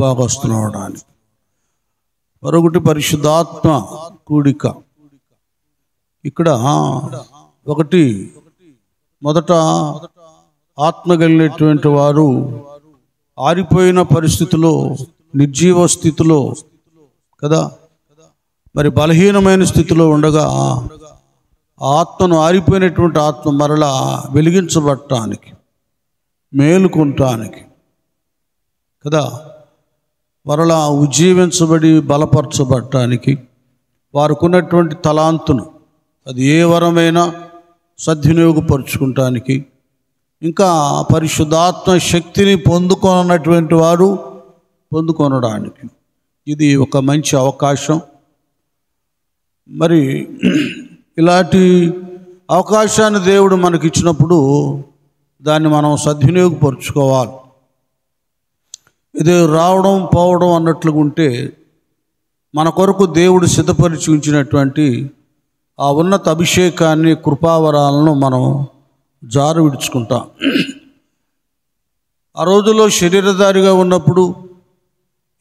భాగస్తునవడానికి. మరొకటి పరిశుద్ధాత్మ కూడిక. ఇక్కడ ఒకటి, మొదట ఆత్మ కలిగినటువంటి వారు ఆరిపోయిన పరిస్థితిలో, నిర్జీవ స్థితిలో కదా, మరి బలహీనమైన స్థితిలో ఉండగా ఆత్మను, ఆరిపోయినటువంటి ఆత్మ మరలా వెలిగించబడటానికి, మేలుకుంటానికి కదా, మరలా ఉజ్జీవించబడి బలపరచబడటానికి, వారికి ఉన్నటువంటి తలాంతును అది ఏ వరమైనా సద్వినియోగపరుచుకుంటానికి, ఇంకా పరిశుద్ధాత్మ శక్తిని పొందుకొనటువంటి వారు పొందుకొనడానికి ఇది ఒక మంచి అవకాశం. మరి ఇలాంటి అవకాశాన్ని దేవుడు మనకి ఇచ్చినప్పుడు దాన్ని మనం సద్వినియోగపరుచుకోవాలి. ఇది రావడం పోవడం అన్నట్లుగా ఉంటే మన కొరకు దేవుడు సిద్ధపరిచి ఉంచినటువంటి ఆ ఉన్నత అభిషేకాన్ని, కృపావరాలను మనం జారు విడుచుకుంటాం. ఆ రోజుల్లో శరీరధారిగా ఉన్నప్పుడు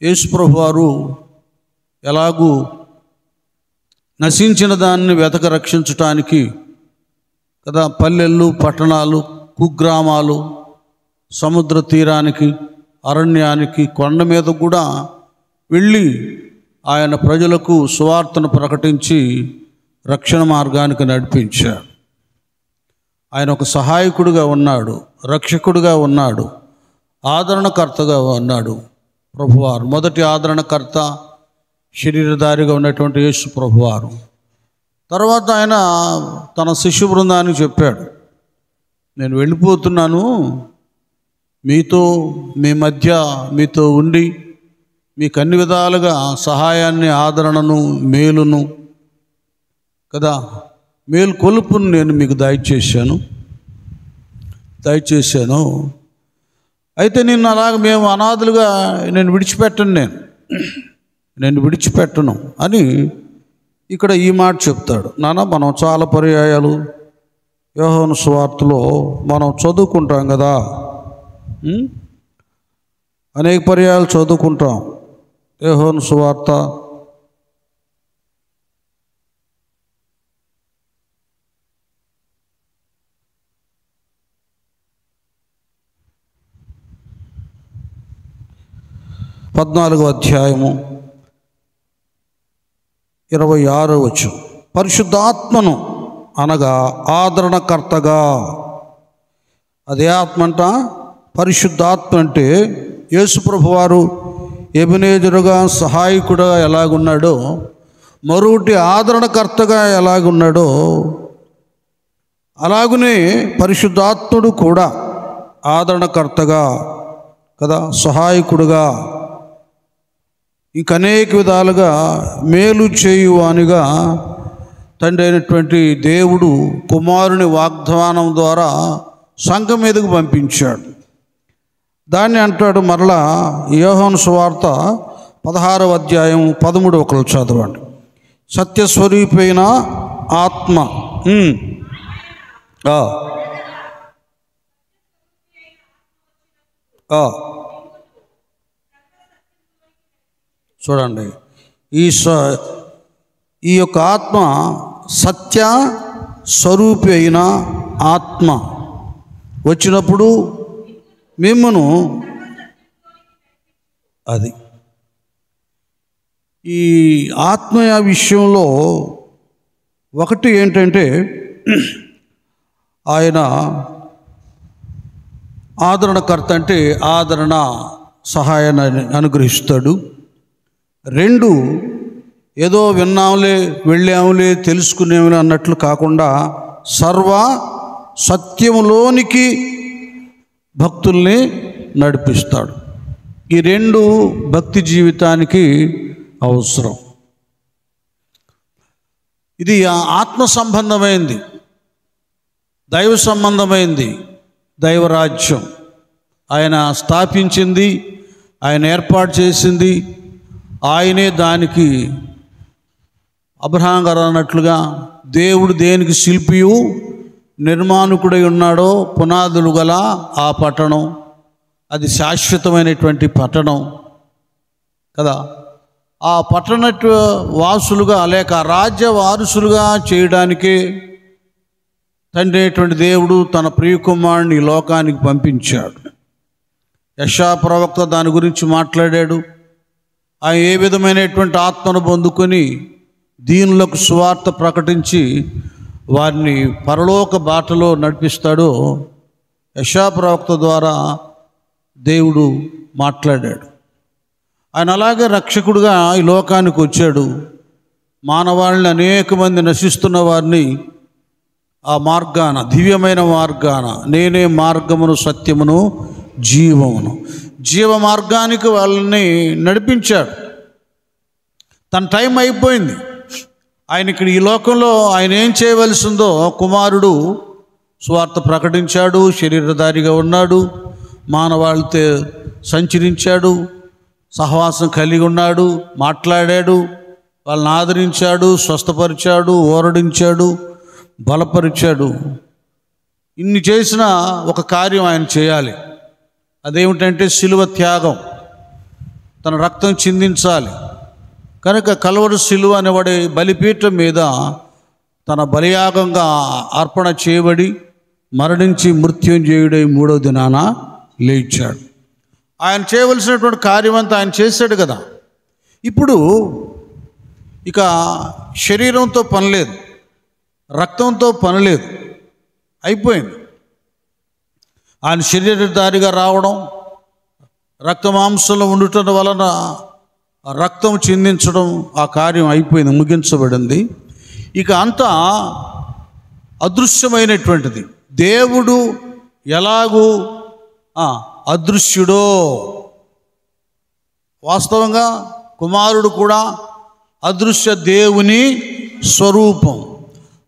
యేసుప్రభు వారు ఎలాగూ నశించిన దాన్ని వెతక రక్షించటానికి కదా, పల్లెళ్ళు, పట్టణాలు, కుగ్రామాలు, సముద్ర తీరానికి, అరణ్యానికి, కొండ మీద కూడా వెళ్ళి ఆయన ప్రజలకు సువార్తను ప్రకటించి రక్షణ మార్గానికి నడిపించాడు. ఆయన ఒక సహాయకుడిగా ఉన్నాడు, రక్షకుడిగా ఉన్నాడు, ఆదరణకర్తగా ఉన్నాడు ప్రభువారు. మొదటి ఆదరణకర్త శరీరధారిగా ఉన్నటువంటి యేసు ప్రభువారు. తర్వాత ఆయన తన శిష్య బృందానికి చెప్పాడు, నేను వెళ్ళిపోతున్నాను, మీతో, మీ మధ్య మీతో ఉండి మీకు అన్ని విధాలుగా సహాయాన్ని, ఆదరణను, మేలును కదా, మేలు కొలుపును నేను మీకు దయచేశాను. అయితే నిన్ను అలాగ మేము అనాథలుగా నేను విడిచిపెట్టను అని ఇక్కడ ఈ మాట చెప్తాడు. నాన్న, మనం చాలా పర్యాయాలు యోహాను సువార్తలో మనం చదువుకుంటాం కదా, అనేక పర్యాయాలు చదువుకుంటాం. యోహాను సువార్త 14వ అధ్యాయము 26వ వచనం. పరిశుద్ధాత్మను అనగా ఆదరణకర్తగా. అదే ఆత్మ అంట పరిశుద్ధాత్మ అంటే యేసుప్రభు వారు ఎబెనేజరుగా, సహాయకుడుగా ఎలాగున్నాడో, మరొకటి ఆదరణకర్తగా ఎలాగున్నాడో, అలాగునే పరిశుద్ధాత్ముడు కూడా ఆదరణకర్తగా కదా, సహాయకుడుగా, ఇంకనేక విధాలుగా మేలు చేయువానిగా తండ్రి అయినటువంటి దేవుడు కుమారుని వాగ్దానం ద్వారా సంఘం మీదకు పంపించాడు. దాన్ని అంటాడు మరలా యోహాను సువార్త 16వ అధ్యాయం 13వ చదవండి. సత్యస్వరూపైన ఆత్మ చూడండి, ఈ యొక్క ఆత్మ సత్య స్వరూపి అయిన ఆత్మ వచ్చినప్పుడు మిమ్మును, అది ఈ ఆత్మయ విషయంలో ఒకటి ఏంటంటే ఆయన ఆదరణకర్త, అంటే ఆదరణ, సహాయాన్ని అనుగ్రహిస్తాడు. 2, ఏదో విన్నాంలే, వెళ్ళాములే, తెలుసుకునేములే అన్నట్లు కాకుండా సర్వ సత్యములోనికి భక్తుల్ని నడిపిస్తాడు. ఈ 2 భక్తి జీవితానికి అవసరం. ఇది ఆత్మ సంబంధమైంది, దైవ సంబంధమైంది. దైవరాజ్యం ఆయన స్థాపించింది, ఆయన ఏర్పాటు చేసింది, ఆయనే దానికి అబ్రహాం గారు అన్నట్లుగా దేవుడు దేనికి శిల్పియు నిర్మాణకుడై ఉన్నాడో పునాదులు గల ఆ పట్టణం, అది శాశ్వతమైనటువంటి పట్టణం కదా. ఆ పట్టణ వాసులుగా లేక రాజ్య వారసులుగా చేయడానికి తండ్రి అయినటువంటి దేవుడు తన ప్రియకుమారుని ఈ లోకానికి పంపించాడు. యెషయా ప్రవక్త దాని గురించి మాట్లాడాడు. ఆయన ఏ విధమైనటువంటి ఆత్మను పొందుకొని దీనులకు సువార్త ప్రకటించి వారిని పరలోక బాటలో నడిపిస్తాడో యెషయా ప్రవక్త ద్వారా దేవుడు మాట్లాడాడు. ఆయన అలాగే రక్షకుడుగా ఈ లోకానికి వచ్చాడు. మానవాళిని అనేక మంది నశిస్తున్న వారిని ఆ మార్గాన, దివ్యమైన మార్గాన, నేనే మార్గమును సత్యమును జీవమును, జీవ మార్గానికి వాళ్ళని నడిపించాడు. తన టైం అయిపోయింది. ఆయన ఇక్కడ ఈ లోకంలో ఆయన ఏం చేయవలసిందో కుమారుడు సువార్త ప్రకటించాడు, శరీరధారిగా ఉన్నాడు, మానవాళితో సంచరించాడు, సహవాసం కలిగి ఉన్నాడు, మాట్లాడాడు, వాళ్ళని ఆదరించాడు, స్వస్థపరిచాడు, ఓరడించాడు, బలపరిచాడు. ఇన్ని చేసిన ఒక కార్యం ఆయన చేయాలి. అదేమిటంటే శిలువ త్యాగం, తన రక్తం చిందించాలి. కనుక కల్వరి శిలువ అనేవాడి బలిపీఠం మీద తన బలియాగంగా అర్పణ చేయబడి మరణించి మృత్యుంజయుడై మూడవ దినాన లేచాడు. ఆయన చేయవలసినటువంటి కార్యం అంతా ఆయన చేశాడు కదా. ఇప్పుడు ఇక శరీరంతో పని లేదు, రక్తంతో పని లేదు, అయిపోయింది. ఆయన శరీరధారిగా రావడం, రక్త మాంసంలో ఉండటం వలన రక్తం చిందించడం, ఆ కార్యం అయిపోయింది, ముగించబడింది. ఇక అంతా అదృశ్యమైనటువంటిది. దేవుడు ఎలాగూ అదృశ్యుడో, వాస్తవంగా కుమారుడు కూడా అదృశ్య దేవుని స్వరూపం.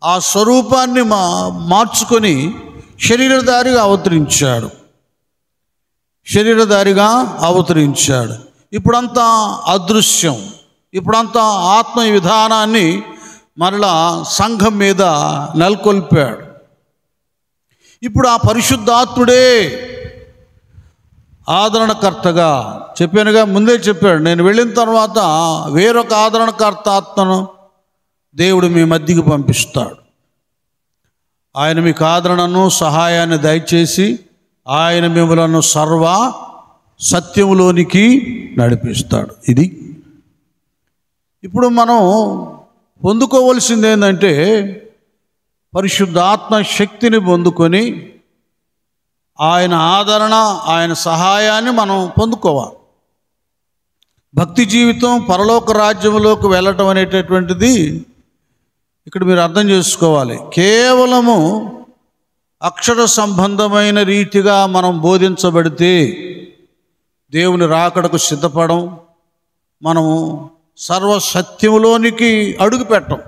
ఆ స్వరూపాన్ని మార్చుకొని శరీరధారిగా అవతరించాడు. ఇప్పుడంతా అదృశ్యం. ఇప్పుడంతా ఆత్మ విధానాన్ని మరలా సంఘం మీద నెలకొల్పాడు. ఇప్పుడు ఆ పరిశుద్ధాత్ముడే ఆదరణకర్తగా, చెప్పానుగా, ముందే చెప్పాడు, నేను వెళ్ళిన తర్వాత వేరొక ఆదరణకర్త ఆత్మను దేవుడు మీ మధ్యకి పంపిస్తాడు. ఆయన మీకు ఆదరణను సహాయాన్ని దయచేసి ఆయన మిమ్మలను సర్వ సత్యములోనికి నడిపిస్తాడు. ఇది ఇప్పుడు మనం పొందుకోవలసింది ఏంటంటే పరిశుద్ధాత్మ శక్తిని పొందుకొని ఆయన ఆదరణ, ఆయన సహాయాన్ని మనం పొందుకోవాలి. భక్తి జీవితం పరలోక రాజ్యంలోకి వెళ్ళటం అనేటటువంటిది ఇక్కడ మీరు అర్థం చేసుకోవాలి. కేవలము అక్షర సంబంధమైన రీతిగా మనం బోధించబడితే దేవుని రాకడకు సిద్ధపడం, మనము సర్వసత్యములోనికి అడుగు పెట్టం.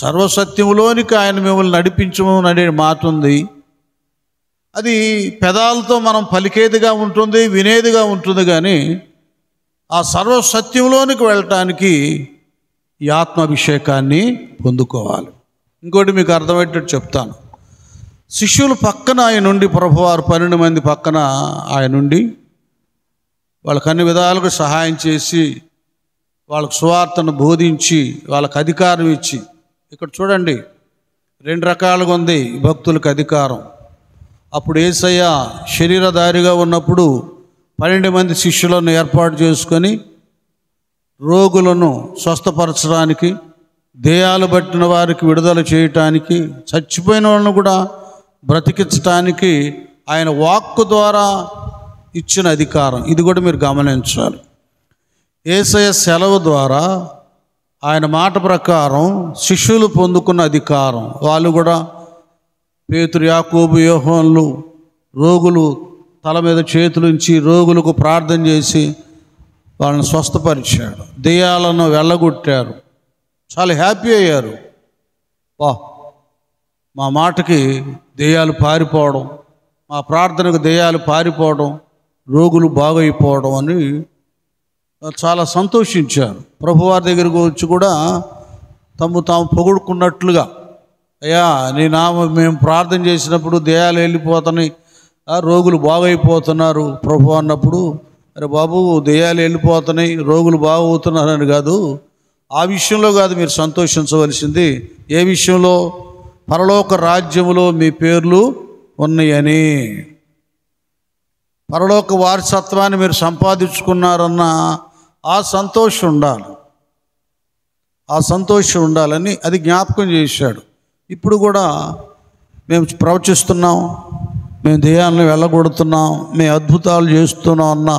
సర్వసత్యములోనికి ఆయన మిమ్మల్ని నడిపించము అనే మాట ఉంది. అది పెదాలతో మనం పలికేదిగా ఉంటుంది, వినేదిగా ఉంటుంది. కానీ ఆ సర్వసత్యంలోనికి వెళ్ళటానికి ఈ ఆత్మాభిషేకాన్ని పొందుకోవాలి. ఇంకోటి మీకు అర్థమయ్యేటట్టు చెప్తాను. శిష్యులు పక్కన ఆయన నుండి, ప్రభువారు 12 మంది పక్కన ఆయన నుండి వాళ్ళకు అన్ని విధాలుగా సహాయం చేసి వాళ్ళకు సువార్తను బోధించి వాళ్ళకు అధికారం ఇచ్చి, ఇక్కడ చూడండి 2 రకాలుగా ఉంది భక్తులకు అధికారం. అప్పుడు యేసయ్య శరీరధారిగా ఉన్నప్పుడు 12 మంది శిష్యులను ఏర్పాటు చేసుకొని రోగులను స్వస్థపరచడానికి, దెయ్యాలు పట్టిన వారికి విడుదల చేయటానికి, చచ్చిపోయిన వాళ్ళను కూడా బ్రతికించటానికి ఆయన వాక్కు ద్వారా ఇచ్చిన అధికారం. ఇది కూడా మీరు గమనించాలి. యేసయ్య సెలవు ద్వారా ఆయన మాట ప్రకారం శిష్యులు పొందుకున్న అధికారం. వాళ్ళు కూడా పేతురు, యాకోబు, యోహానులు రోగులు తల మీద చేతులుంచి రోగులకు ప్రార్థన చేసి వాళ్ళని స్వస్థపరిచాడు. దెయ్యాలను వెళ్ళగొట్టారు. చాలా హ్యాపీ అయ్యారు. మా మాటకి దెయ్యాలు పారిపోవడం, మా ప్రార్థనకు దెయ్యాలు పారిపోవడం, రోగులు బాగైపోవడం అని చాలా సంతోషించారు. ప్రభువారి దగ్గరకు వచ్చి కూడా తాము పొగుడుకున్నట్లుగా, అయ్యా నీ మేము ప్రార్థన చేసినప్పుడు దెయ్యాలు వెళ్ళిపోతున్నాయి, రోగులు బాగైపోతున్నారు ప్రభు అన్నప్పుడు అరే బాబు దెయ్యాలు వెళ్ళిపోతున్నాయి, రోగులు బాగవుతున్నారని కాదు. ఆ విషయంలో కాదు మీరు సంతోషించవలసింది. ఏ విషయంలో? పరలోక రాజ్యములో మీ పేర్లు ఉన్నాయని, పరలోక వారసత్వాన్ని మీరు సంపాదించుకున్నారన్న ఆ సంతోషం ఉండాలి. ఆ సంతోషం ఉండాలని అది జ్ఞాపకం చేశాడు. ఇప్పుడు కూడా మేము ప్రవచిస్తున్నాం, మేము దెయ్యాలను వెళ్ళగొడుతున్నాం, మేము అద్భుతాలు చేస్తున్నాం అన్న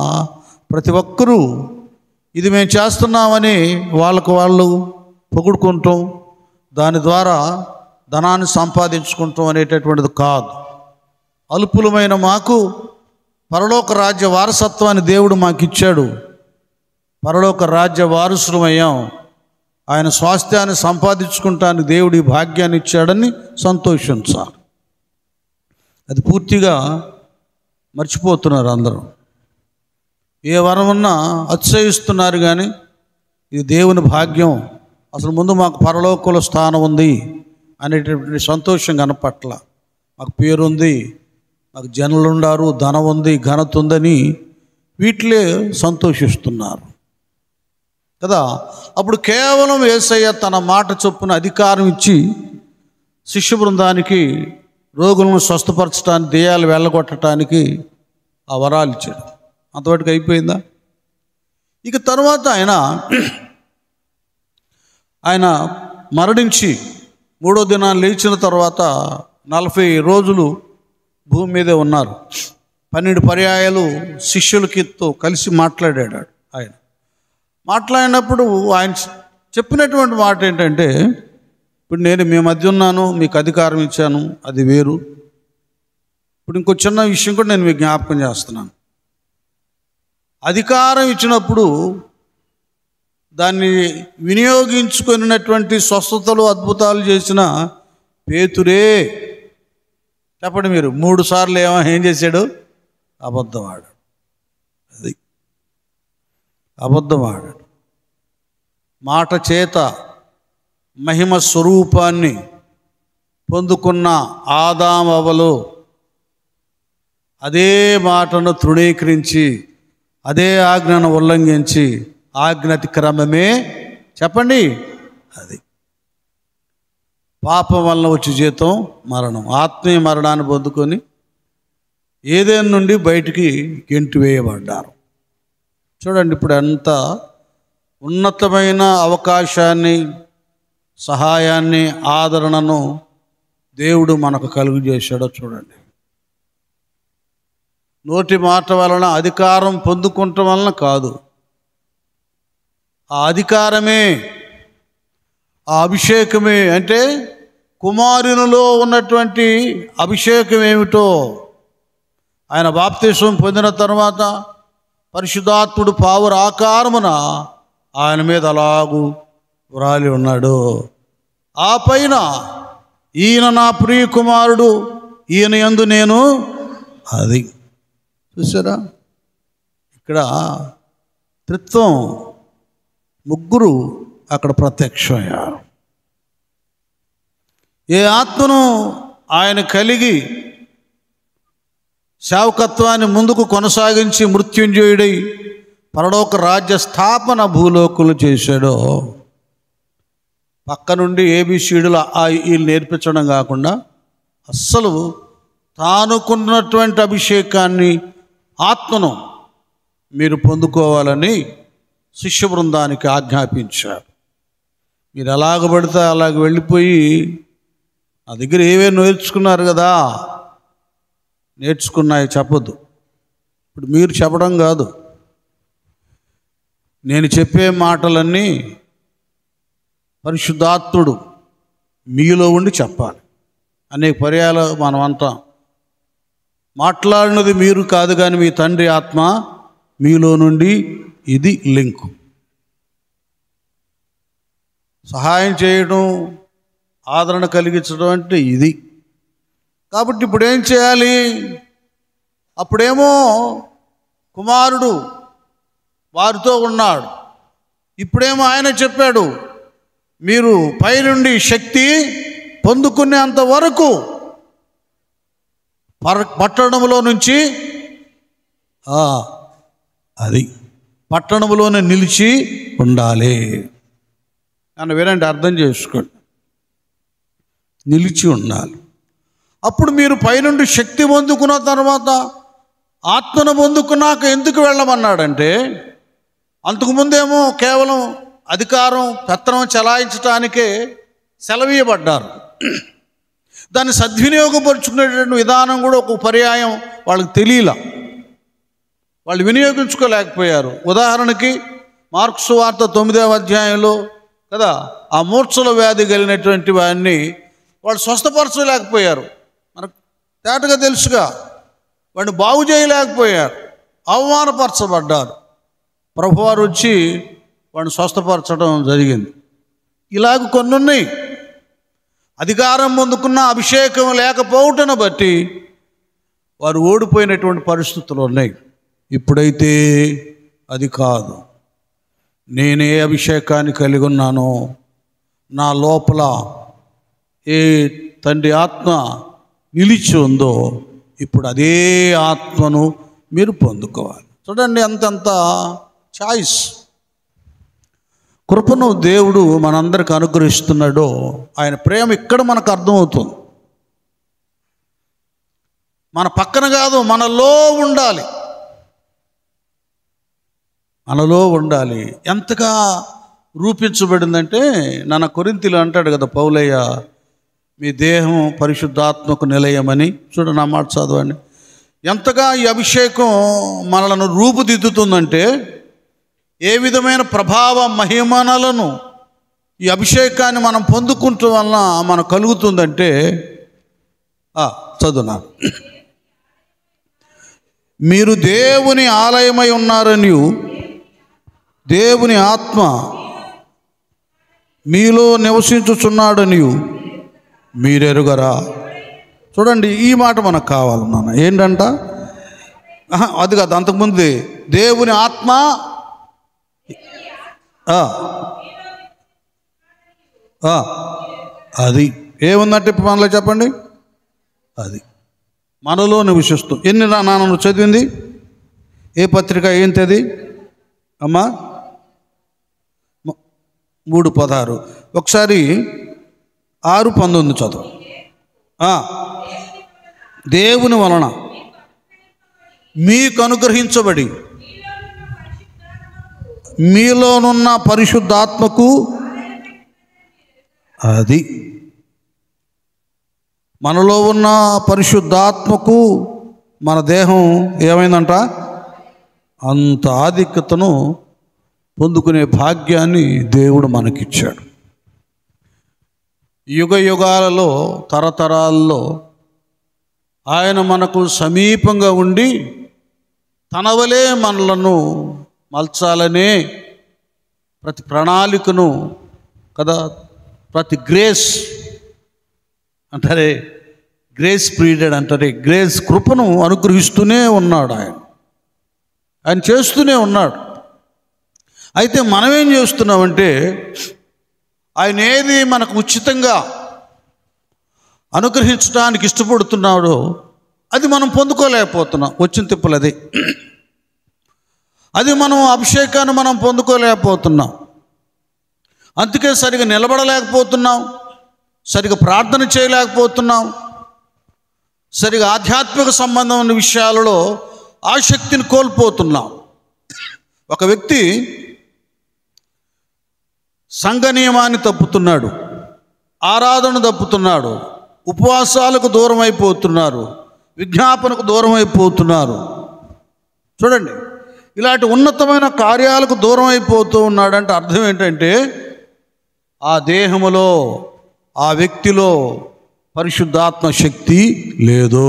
ప్రతి ఒక్కరూ ఇది మేము చేస్తున్నామని వాళ్ళకు వాళ్ళు పొగుడుకుంటాం, దాని ద్వారా ధనాన్ని సంపాదించుకుంటాం అనేటటువంటిది కాదు. అల్పులమైన మాకు పరలోక రాజ్య వారసత్వాన్ని దేవుడు మాకు ఇచ్చాడు. పరలోక రాజ్య వారసులమయ్యాం. ఆయన స్వాస్థ్యాన్ని సంపాదించుకుంటానికి దేవుడి భాగ్యాన్ని ఇచ్చాడని సంతోషించాలి. అది పూర్తిగా మర్చిపోతున్నారు అందరూ. ఏ వరం ఉన్నా అతిశయిస్తున్నారు, కానీ ఇది దేవుని భాగ్యం, అసలు ముందు మాకు పరలోకంలో స్థానం ఉంది అనేటటువంటి సంతోషం కనపట్ల. మాకు పేరుంది, మాకు జనులు ఉండారు, ధనం ఉంది, ఘనత ఉందని వీటిలే సంతోషిస్తున్నారు కదా. అప్పుడు కేవలం యేసయ్య తన మాట చొప్పున అధికారం ఇచ్చి శిష్య బృందానికి రోగులను స్వస్థపరచడానికి, దెయ్యాలు వెళ్ళగొట్టడానికి ఆ వరాలు ఇచ్చాడు. అంతవరకు అయిపోయిందా? ఇక తర్వాత ఆయన మరణించి 3వ దినాన్ని లేచిన తర్వాత 40 రోజులు భూమి మీదే ఉన్నారు. 12 పర్యాయాలు శిష్యులకితో కలిసి మాట్లాడాడు. ఆయన మాట్లాడినప్పుడు ఆయన చెప్పినటువంటి మాట ఏంటంటే, ఇప్పుడు నేను మీ మధ్య ఉన్నాను, మీకు అధికారం ఇచ్చాను, అది వేరు. ఇప్పుడు ఇంకో చిన్న విషయం కూడా నేను మీకు జ్ఞాపకం చేస్తున్నాను. అధికారం ఇచ్చినప్పుడు దాన్ని వినియోగించుకున్నటువంటి స్వస్థతలు, అద్భుతాలు చేసిన పేతురే, చెప్పండి మీరు, 3 సార్లు ఏం చేశాడు? అబద్ధం ఆడాడు. అది అబద్ధం ఆడాడు. మాట చేత మహిమ స్వరూపాన్ని పొందుకున్న ఆదామవలు అదే మాటను తృణీకరించి, అదే ఆజ్ఞను ఉల్లంఘించి, ఆజ్ఞ అతిక్రమమే చెప్పండి అది. పాపం వలన వచ్చి జీతం మరణం. ఆత్మీయ మరణాన్ని పొందుకొని ఏదైనా నుండి బయటికి గెంటు వేయబడ్డారు. చూడండి, ఇప్పుడు ఎంత ఉన్నతమైన అవకాశాన్ని, సహాయాన్ని, ఆదరణను దేవుడు మనకు కలుగు చేశాడో చూడండి. నోటి మాట వలన అధికారం పొందుకుంటం వలన కాదు, ఆ అధికారమే, ఆ అభిషేకమే, అంటే కుమారునిలో ఉన్నటువంటి అభిషేకం ఏమిటో, ఆయన బాప్తిస్మం పొందిన తర్వాత పరిశుద్ధాత్ముడు పావుర ఆకారమున ఆయన మీద అలాగూ వ్రాలి ఉన్నాడు. ఆ పైన ఈయన నా ప్రియ కుమారుడు, ఈయన యందు నేను, అది చూసారా? ఇక్కడ త్రిత్వం, ముగ్గురు అక్కడ ప్రత్యక్షమయ్యారు. ఏ ఆత్మను ఆయన కలిగి సేవకత్వాన్ని ముందుకు కొనసాగించి మృత్యుంజయుడై పరలోక రాజ్య స్థాపన భూలోకులు చేశాడో, పక్క నుండి ఏబిసిడులు వీళ్ళు నేర్పించడం కాకుండా అస్సలు తానుకున్నటువంటి అభిషేకాన్ని, ఆత్మను మీరు పొందుకోవాలని శిష్య బృందానికి ఆజ్ఞాపించారు. మీరు ఎలాగ పడితే అలాగ వెళ్ళిపోయి నా దగ్గర ఏవే నేర్చుకున్నారు కదా, నేర్చుకున్నాయి చెప్పొద్దు. ఇప్పుడు మీరు చెప్పడం కాదు, నేను చెప్పే మాటలన్నీ పరిశుద్ధాత్ముడు మీలో ఉండి చెప్పాలి. అనేక పర్యాలు మనం అంటాం, మాట్లాడినది మీరు కాదు కానీ మీ తండ్రి ఆత్మ మీలో నుండి. ఇది లింకు. సహాయం చేయడం, ఆదరణ కలిగించడం అంటే ఇది. కాబట్టి ఇప్పుడు ఏం చేయాలి? అప్పుడేమో కుమారుడు వారితో ఉన్నాడు, ఇప్పుడేమో ఆయన చెప్పాడు మీరు పైనుండి శక్తి పొందుకునేంత వరకు పట్టణంలో నుంచి అది పట్టణంలోనే నిలిచి ఉండాలి అని వినండి, అర్థం చేసుకోండి. నిలిచి ఉండాలి. అప్పుడు మీరు పైనుండి శక్తి పొందుకున్న తర్వాత ఆత్మను పొందుకున్నాక ఎందుకు వెళ్ళమన్నాడంటే, అంతకుముందేమో కేవలం అధికారం పెత్తనం చలాయించడానికే సెలవీయబడ్డారు. దాన్ని సద్వినియోగపరుచుకునేటువంటి విధానం కూడా ఒక పర్యాయం వాళ్ళకి తెలియలా, వాళ్ళు వినియోగించుకోలేకపోయారు. ఉదాహరణకి మార్కు సువార్త 9వ అధ్యాయంలో కదా, ఆ మూర్ఛల వ్యాధి కలిగినటువంటి వాడిని వాళ్ళు స్వస్థపరచలేకపోయారు. మనకు తేటగా తెలుసుగా, వాడిని బాగు చేయలేకపోయారు, అవమానపరచబడ్డారు. ప్రభువారు వచ్చి వాడిని స్వస్థపరచడం జరిగింది. ఇలాగ కొన్ని ఉన్నాయి. అధికారం పొందుకున్న అభిషేకం లేకపోవటను బట్టి వారు ఓడిపోయినటువంటి పరిస్థితులు ఉన్నాయి. ఇప్పుడైతే అది కాదు. నేనే అభిషేకాన్ని కలిగి ఉన్నానో, నా లోపల ఏ తండ్రి ఆత్మ నిలిచి ఉందో, ఇప్పుడు అదే ఆత్మను మీరు పొందుకోవాలి. చూడండి అంతంత చాయిస్. కృపను దేవుడు మనందరికి అనుగ్రహిస్తున్నాడో ఆయన ప్రేమ ఇక్కడ మనకు అర్థమవుతుంది. మన పక్కన కాదు, మనలో ఉండాలి, మనలో ఉండాలి. ఎంతగా రూపించబడిందంటే, నాన్న కొరింథీయులు అంటాడు కదా పౌలయ్య, మీ దేహం పరిశుద్ధాత్మకు నిలయమని. చూడండి నా మాట చదవండి. ఎంతగా ఈ అభిషేకం మనలను రూపుదిద్దుతుందంటే, ఏ విధమైన ప్రభావ మహిమలను ఈ అభిషేకాన్ని మనం పొందుకుంటూ వలన మనకు కలుగుతుందంటే, చదువునా, మీరు దేవుని ఆలయమై ఉన్నారని దేవుని ఆత్మ మీలో నివసించుచున్నాడని మీరెరుగరా. చూడండి ఈ మాట మనకు కావాలి నాన్న. ఏంటంట అది కాదు, అంతకుముందు దేవుని ఆత్మ అది ఏముందంటే ఇప్పుడు మనలో చెప్పండి, అది మనలో నివసిస్తూ. ఎన్ని నాన్న చదివింది? ఏ పత్రిక ఏంటది అమ్మా? 3:16. ఒకసారి 6:19 చదువు. దేవుని వలన మీకు అనుగ్రహించబడి మీలోనున్న పరిశుద్ధాత్మకు, అది మనలో ఉన్న పరిశుద్ధాత్మకు మన దేహం ఏమైందంట, అంత ఆధిక్యతను పొందుకునే భాగ్యాన్ని దేవుడు మనకిచ్చాడు. యుగ యుగాలలో తరతరాల్లో ఆయన మనకు సమీపంగా ఉండి తన వలే మనలను మలచాలనే ప్రతి ప్రణాళికను కదా, ప్రతి గ్రేస్ అంటారే, గ్రేస్ పీరియడ్ అంటారే, గ్రేస్ కృపను అనుగ్రహిస్తూనే ఉన్నాడు. ఆయన చేస్తూనే ఉన్నాడు. అయితే మనమేం చేస్తున్నామంటే, ఆయన ఏది మనకు ఉచితంగా అనుగ్రహించడానికి ఇష్టపడుతున్నాడో అది మనం పొందుకోలేకపోతున్నాం. వచ్చిన తిప్పలది, అది మనం అభిషేకాన్ని మనం పొందుకోలేకపోతున్నాం. అందుకే సరిగా నిలబడలేకపోతున్నాం, సరిగా ప్రార్థన చేయలేకపోతున్నాం, సరిగా ఆధ్యాత్మిక సంబంధమైన విషయాలలో ఆసక్తిని కోల్పోతున్నాం. ఒక వ్యక్తి సంఘ నియమాన్ని తప్పుతున్నాడు, ఆరాధన తప్పుతున్నాడు, ఉపవాసాలకు దూరం అయిపోతున్నారు, విజ్ఞాపనకు దూరం అయిపోతున్నారు. చూడండి, ఇలాంటి ఉన్నతమైన కార్యాలకు దూరం అయిపోతూ ఉన్నాడంటే అర్థం ఏంటంటే, ఆ దేహములో ఆ వ్యక్తిలో పరిశుద్ధాత్మ శక్తి లేదు.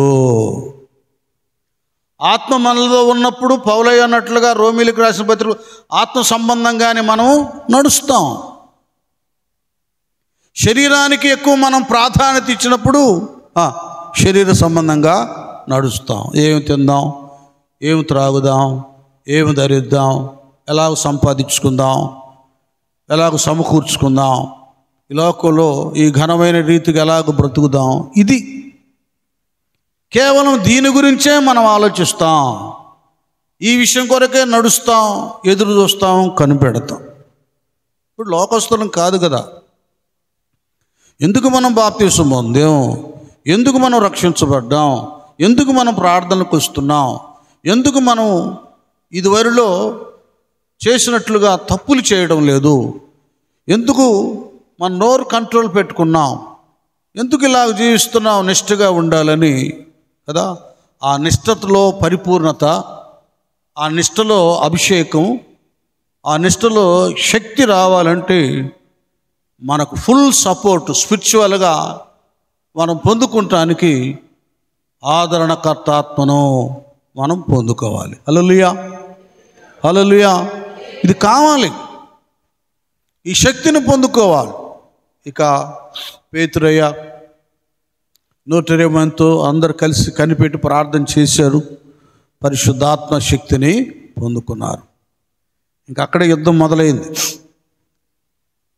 ఆత్మ మనలో ఉన్నప్పుడు పౌలయ్య అన్నట్లుగా రోమీలకు రాసిన పత్రిక ఆత్మ సంబంధంగానే మనం నడుస్తాం. శరీరానికి ఎక్కువ మనం ప్రాధాన్యత ఇచ్చినప్పుడు శరీర సంబంధంగా నడుస్తాం. ఏమి తిందాం, ఏమి త్రాగుదాం, ఏమి ధరిద్దాం, ఎలాగ సంపాదించుకుందాం, ఎలాగ సమకూర్చుకుందాం, ఈ లోకంలో ఈ ఘనమైన రీతికి ఎలాగ బ్రతుకుదాం, ఇది కేవలం దీని గురించే మనం ఆలోచిస్తాం. ఈ విషయం కొరకే నడుస్తాం, ఎదురు చూస్తాం, కనిపెడతాం. ఇప్పుడు లోకస్తులం కాదు కదా. ఎందుకు మనం బాప్తీసం పొందాం, ఎందుకు మనం రక్షించబడ్డాం, ఎందుకు మనం ప్రార్థనలకు వస్తున్నాం, ఎందుకు మనం ఇదివరలో చేసినట్లుగా తప్పులు చేయడం లేదు, ఎందుకు మన నోరు కంట్రోల్ పెట్టుకున్నాం, ఎందుకు ఇలా జీవిస్తున్నాం, నిష్ఠగా ఉండాలని కదా. ఆ నిష్ఠలో పరిపూర్ణత, ఆ నిష్ఠలో అభిషేకం, ఆ నిష్ఠలో శక్తి రావాలంటే మనకు ఫుల్ సపోర్ట్ స్పిరిచువల్గా మనం పొందుకుంటానికి ఆదరణకర్త ఆత్మను మనం పొందుకోవాలి. హల్లెలూయా, హల్లెలూయా. ఇది కావాలి, ఈ శక్తిని పొందుకోవాలి. ఇక పేతురయ్య 120 మందితో అందరు కలిసి కనిపెట్టి ప్రార్థన చేశారు, పరిశుద్ధాత్మ శక్తిని పొందుకున్నారు. ఇంకా అక్కడే యుద్ధం మొదలైంది,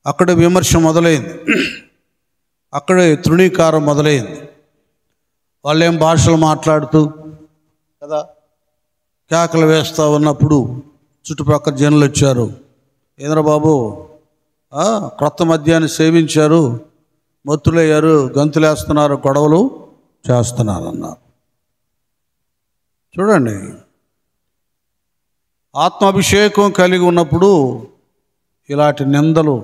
అక్కడే విమర్శ మొదలైంది, అక్కడే తృణీకారం మొదలైంది. వాళ్ళేం భాషలు మాట్లాడుతూ కదా కేకలు వేస్తూ ఉన్నప్పుడు చుట్టుపక్కల జనులు వచ్చారు. ఏంద్ర బాబు, క్రొత్త మద్యాన్ని సేవించారు, మత్తులయ్యారు, గంతులేస్తున్నారు, గొడవలు చేస్తున్నారు అన్నారు. చూడండి, ఆత్మాభిషేకం కలిగి ఉన్నప్పుడు ఇలాంటి నిందలు,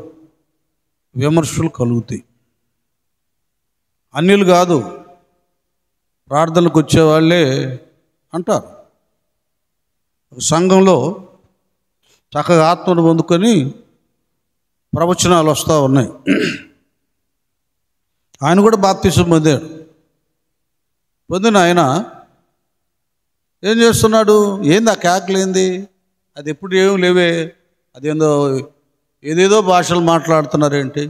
విమర్శలు కలుగుతాయి. అన్యులు కాదు, ప్రార్థనలకు వచ్చేవాళ్ళే అంటారు. సంఘంలో చక్కగా ఆత్మను పొందుకొని ప్రవచనాలు వస్తూ ఉన్నాయి. ఆయన కూడా బాప్తిసం పొందాడు. పొందిన ఆయన ఏం చేస్తున్నాడు? ఏంది ఆ కేకలేంది? అది ఎప్పుడు ఏం లేవే, అదేందో ఏదేదో భాషలు మాట్లాడుతున్నారేంటి,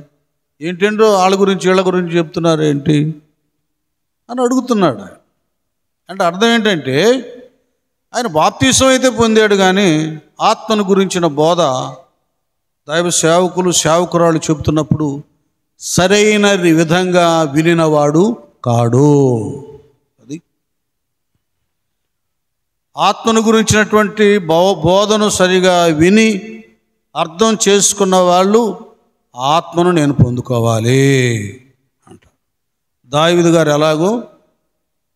ఏంటేంటో వాళ్ళ గురించి వీళ్ళ గురించి చెప్తున్నారేంటి అని అడుగుతున్నాడు. అంటే అర్థం ఏంటంటే ఆయన బాప్తీసం అయితే పొందాడు, కానీ ఆత్మను గురించిన బోధ దైవ సేవకులు సేవకురాలు చెబుతున్నప్పుడు సరైన విధంగా వినినవాడు కాడు. అది ఆత్మను గురించినటువంటి బోధను సరిగా విని అర్థం చేసుకున్న వాళ్ళు ఆత్మను నేను పొందుకోవాలి అంట. దావీదు గారు ఎలాగో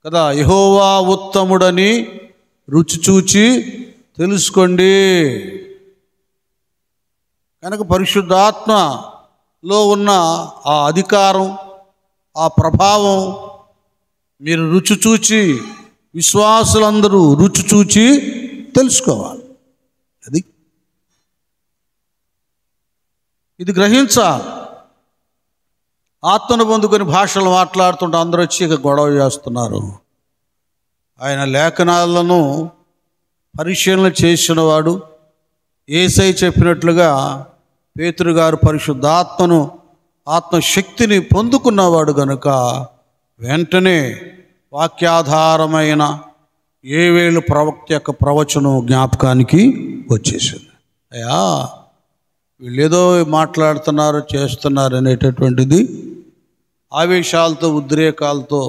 కదా, యెహోవా ఉత్తముడని రుచి చూచి తెలుసుకోండి. కనుక పరిశుద్ధాత్మలో ఉన్న ఆ అధికారం, ఆ ప్రభావం మీరు రుచి చూచి, విశ్వాసులందరూ రుచి చూచి తెలుసుకోవాలి. అది ఇది గ్రహించాలి. ఆత్మను పొందుకొని భాషలు మాట్లాడుతుంటే అందరూ వచ్చి ఇక గొడవ చేస్తున్నారు. ఆయన లేఖనాలను పరిశీలన చేసినవాడు, యేసయ్య చెప్పినట్లుగా పేతురు గారు పరిశుద్ధాత్మను, ఆత్మశక్తిని పొందుకున్నవాడు గనుక వెంటనే వాక్యాధారమైన యోవేలు ప్రవక్త యొక్క ప్రవచనం జ్ఞాపకానికి వచ్చేసింది. అయ్యా, వీళ్ళేదో మాట్లాడుతున్నారు, చేస్తున్నారు అనేటటువంటిది ఆవేశాలతో, ఉద్రేకాలతో,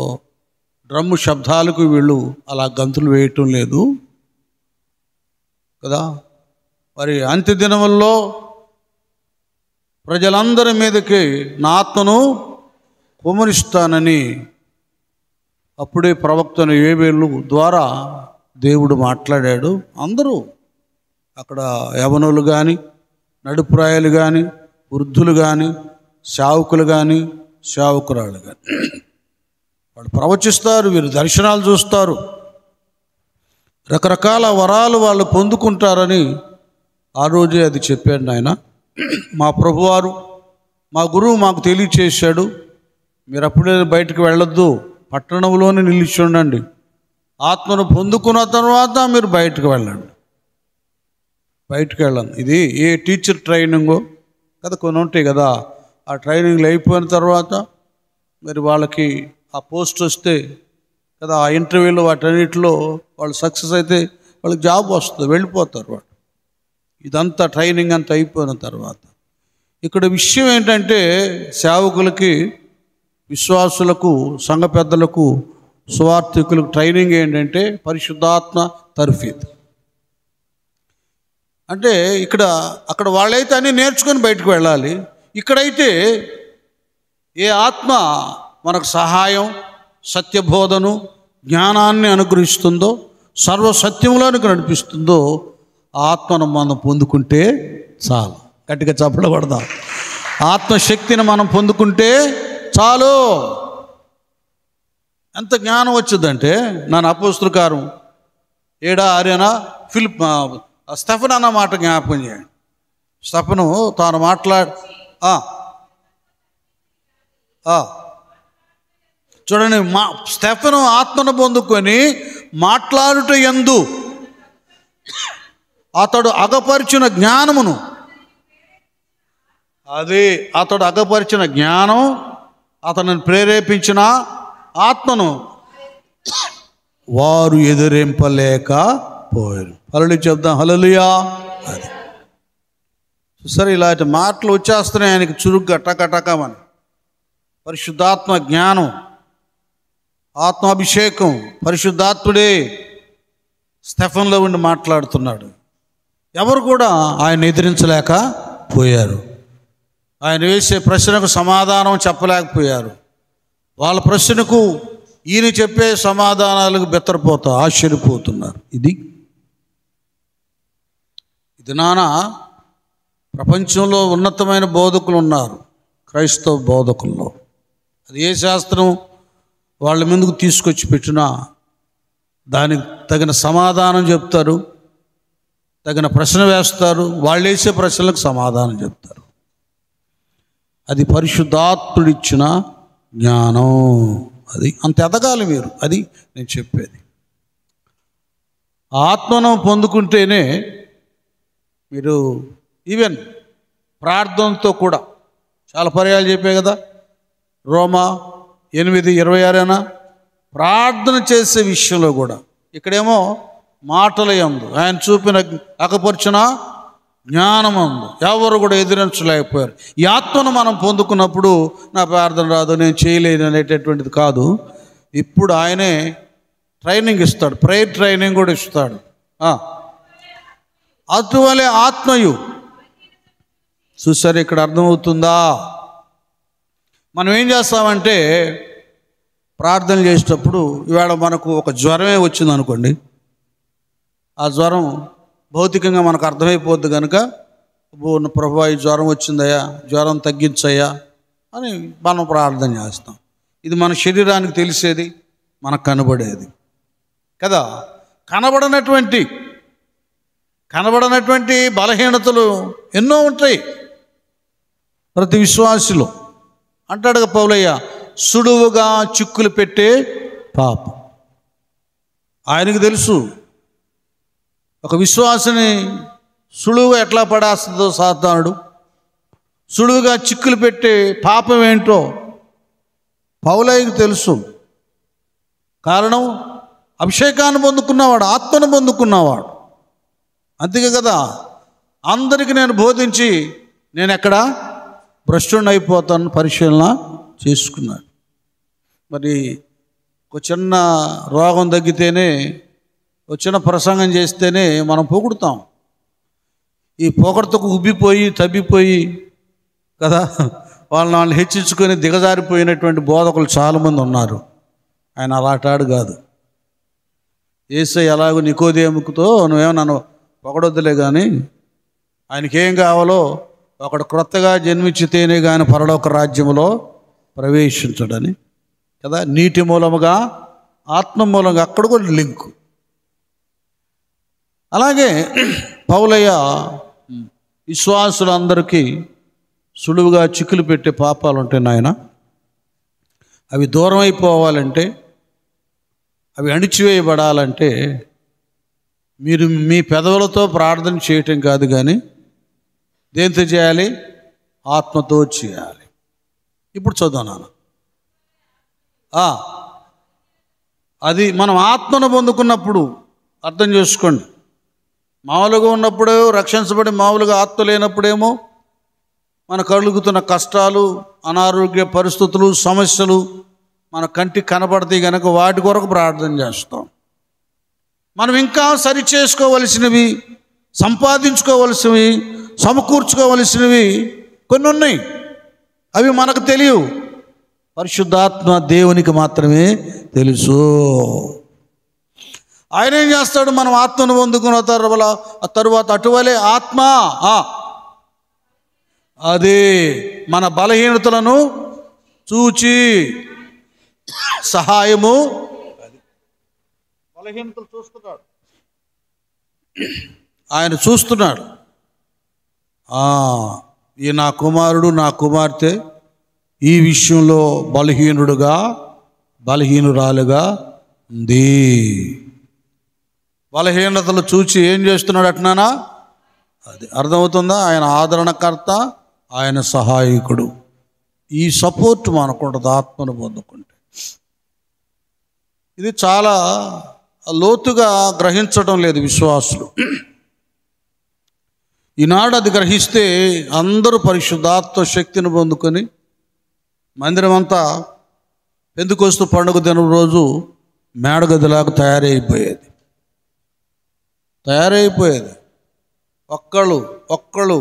డ్రమ్ము శబ్దాలకు వీళ్ళు అలా గంతులు వేయటం లేదు కదా. మరి అంత్యదినముల్లో ప్రజలందరి మీదకి నా ఆత్మను కుమ్మరిస్తానని అప్పుడే ప్రవక్తను యోవేలు ద్వారా దేవుడు మాట్లాడాడు. అందరూ అక్కడ యవనులు కానీ, నడుపురాయలు కానీ, వృద్ధులు కానీ, సేవకులు కానీ, సేవకురాళ్ళు కానీ వాళ్ళు ప్రవచిస్తారు, వీరు దర్శనాలు చూస్తారు, రకరకాల వరాలు వాళ్ళు పొందుకుంటారని ఆ రోజే అది చెప్పాడు ఆయన. మా ప్రభువారు, మా గురువు మాకు తెలియచేశాడు, మీరు అప్పుడే బయటకు వెళ్ళొద్దు, పట్టణంలోనే నిలిచి ఉండండి, ఆత్మను పొందుకున్న తర్వాత మీరు బయటకు వెళ్ళండి. బయటకు వెళ్ళండి. ఇది ఏ టీచర్ ట్రైనింగో కదా, కొన్ని ఉంటాయి కదా, ఆ ట్రైనింగ్లు అయిపోయిన తర్వాత మరి వాళ్ళకి ఆ పోస్ట్ వస్తే కదా, ఆ ఇంటర్వ్యూలో వాటన్నిటిలో వాళ్ళు సక్సెస్ అయితే వాళ్ళకి జాబ్ వస్తుంది, వెళ్ళిపోతారు వాళ్ళు. ఇదంతా ట్రైనింగ్ అంతా అయిపోయిన తర్వాత ఇక్కడ విషయం ఏంటంటే, సేవకులకి, విశ్వాసులకు, సంఘ పెద్దలకు, సువార్థికులకు ట్రైనింగ్ ఏంటంటే పరిశుద్ధాత్మ తర్ఫీద్. అంటే అక్కడ వాళ్ళైతే అన్నీ నేర్చుకొని బయటకు వెళ్ళాలి. ఇక్కడైతే ఏ ఆత్మ మనకు సహాయం, సత్యబోధను, జ్ఞానాన్ని అనుగ్రహిస్తుందో, సర్వసత్యంలోనికి నడిపిస్తుందో ఆ ఆత్మను మనం పొందుకుంటే చాలు. గట్టిగా చప్పడబడదాం. ఆత్మశక్తిని మనం పొందుకుంటే చాలు. ఎంత జ్ఞానం వచ్చిందంటే, నన్ను అపోస్తలుల కార్యం 7:6 స్టెఫెను అన్న మాట జ్ఞాపకం చేయండి. స్టెఫెను తాను చూడండి, స్టెఫెను ఆత్మను పొందుకొని మాట్లాడుట యందు అతడు అగపరిచిన జ్ఞానమును, అతడు అగపరిచిన జ్ఞానం, అతనిని ప్రేరేపించిన ఆత్మను వారు ఎదిరింపలేకపోయారు. హల్లెలూయా చెప్దాం. హల్లెలూయా. అది సరే, ఇలాంటి మాటలు వచ్చేస్తున్నాయి ఆయనకి చురుగ్గా టకటకమని. పరిశుద్ధాత్మ జ్ఞానం, ఆత్మాభిషేకం, పరిశుద్ధాత్ముడే స్టెఫెన్లో ఉండి మాట్లాడుతున్నాడు. ఎవరు కూడా ఆయన ఎదిరించలేకపోయారు. ఆయన వేసే ప్రశ్నకు సమాధానం చెప్పలేకపోయారు. వాళ్ళ ప్రశ్నకు ఈయన చెప్పే సమాధానాలకు ఆశ్చర్యపోతున్నారు. ఇది నాన్న ప్రపంచంలో ఉన్నతమైన బోధకులు ఉన్నారు, క్రైస్తవ బోధకుల్లో. అది ఏ శాస్త్రం వాళ్ళ ముందుకు తీసుకొచ్చి పెట్టినా దానికి తగిన సమాధానం చెప్తారు, తగిన ప్రశ్న వేస్తారు, వాళ్ళు వేసే ప్రశ్నలకు సమాధానం చెప్తారు. అది పరిశుద్ధాత్ముడిచ్చిన జ్ఞానం. అది అంత ఎదగాలి మీరు. అది నేను చెప్పేది. ఆత్మను పొందుకుంటేనే మీరు ఈవెన్ ప్రార్థనతో కూడా చాలా పర్యాలు చెప్పే కదా, రోమా 8:26 ప్రార్థన చేసే విషయంలో కూడా. ఇక్కడేమో మాటల యందు ఆయన చూపిన అగపరిచిన జ్ఞానమందు ఎవరు కూడా ఎదిరించలేకపోయారు. ఈ ఆత్మను మనం పొందుకున్నప్పుడు నా ప్రార్థన రాదు, నేను చేయలేను అనేటటువంటిది కాదు. ఇప్పుడు ఆయనే ట్రైనింగ్ ఇస్తాడు, ప్రేయర్ ట్రైనింగ్ కూడా ఇస్తాడు. అటువలే ఆత్మయు. చూసారు, ఇక్కడ అర్థమవుతుందా? మనం ఏం చేస్తామంటే ప్రార్థన చేసేటప్పుడు, ఇవాళ మనకు ఒక జ్వరమే వచ్చింది అనుకోండి, ఆ జ్వరం భౌతికంగా మనకు అర్థమైపోద్ది కనుక, ప్రభువా ఈ జ్వరం వచ్చిందయ్యా, జ్వరం తగ్గించయ్యా అని మనం ప్రార్థన చేస్తాం. ఇది మన శరీరానికి తెలిసేది, మనకు కనబడేది కదా. కనబడనటువంటి బలహీనతలు ఎన్నో ఉంటాయి ప్రతి విశ్వాసిలో. అంటాడుగా పౌలయ్య, సుడువుగా చిక్కులు పెట్టే పాపం. ఆయనకు తెలుసు ఒక విశ్వాసిని సులువుగా ఎట్లా పడేస్తుందో సాతానుడు. సులువుగా చిక్కులు పెట్టే పాపం ఏంటో పౌలయ్యకు తెలుసు. కారణం, అభిషేకాన్ని పొందుకున్నవాడు, ఆత్మను పొందుకున్నవాడు. అందుకే కదా అందరికీ నేను బోధించి నేను ఎక్కడ భ్రష్టుని అయిపోతాను పరిశీలన చేసుకున్నాడు. మరి ఒక చిన్న రోగం తగ్గితేనే, ఒక చిన్న ప్రసంగం చేస్తేనే మనం పొగుడుతాం. ఈ పొగడతకు ఉబ్బిపోయి తబ్బిపోయి కదా వాళ్ళని హెచ్చించుకొని దిగజారిపోయినటువంటి బోధకులు చాలామంది ఉన్నారు. ఆయన అలాంటాడు కాదు. యేసయ్య ఎలాగో నికోదేముకుతో నువ్వేమో నన్ను పొగడొద్దులే కానీ, ఆయనకేం కావాలో ఒకడు క్రొత్తగా జన్మించితేనే కానీ పరలోక రాజ్యంలో ప్రవేశించడని కదా. నీటి మూలముగా ఆత్మ మూలంగా అక్కడ కూడా లింకు. అలాగే పౌలయ్య విశ్వాసులందరికీ సులువుగా చిక్కులు పెట్టే పాపాలు ఉంటాయి నాయన. అవి దూరం అయిపోవాలంటే, అవి అణిచివేయబడాలంటే మీరు మీ పెదవులతో ప్రార్థన చేయటం కాదు కానీ దేంతో చేయాలి? ఆత్మతో చేయాలి. ఇప్పుడు చదువునాను. అది మనం ఆత్మను పొందుకున్నప్పుడు అర్థం చేసుకోండి. మామూలుగా ఉన్నప్పుడే రక్షించబడి మామూలుగా ఆత్మ లేనప్పుడేమో మన కలుగుతున్న కష్టాలు, అనారోగ్య పరిస్థితులు, సమస్యలు మన కంటికి కనపడతాయి కనుక వాటి కొరకు ప్రార్థన చేస్తాం. మనం ఇంకా సరి చేసుకోవలసినవి, సంపాదించుకోవలసినవి, సమకూర్చుకోవలసినవి కొన్ని ఉన్నాయి. అవి మనకు తెలియవు. పరిశుద్ధాత్మ దేవునికి మాత్రమే తెలుసు. ఆయన ఏం చేస్తాడు? మనం ఆత్మను పొందుకున్న తరువాత అటువలే ఆత్మ అదే మన బలహీనతలను చూచి సహాయము, బలహీనతలు చూస్తున్నాడు ఆయన, చూస్తున్నాడు. ఈ నా కుమారుడు, నా కుమార్తె ఈ విషయంలో బలహీనురాలుగా ఉంది. బలహీనతలు చూచి ఏం చేస్తున్నాడు అట్నానా? అది అర్థమవుతుందా? ఆయన ఆదరణకర్త, ఆయన సహాయకుడు. ఈ సపోర్ట్ మనకుంటుంది ఆత్మను పొందుకుంటే. ఇది చాలా లోతుగా గ్రహించడం లేదు విశ్వాసులు. ఈనాడు అది గ్రహిస్తే అందరూ పరిశుద్ధాత్మ శక్తిని పొందుకొని మందిరం అంతా పెందెకొస్తు పండుగ దినం రోజు మేడగదిలాగా తయారైపోయేది. ఒక్కళ్ళు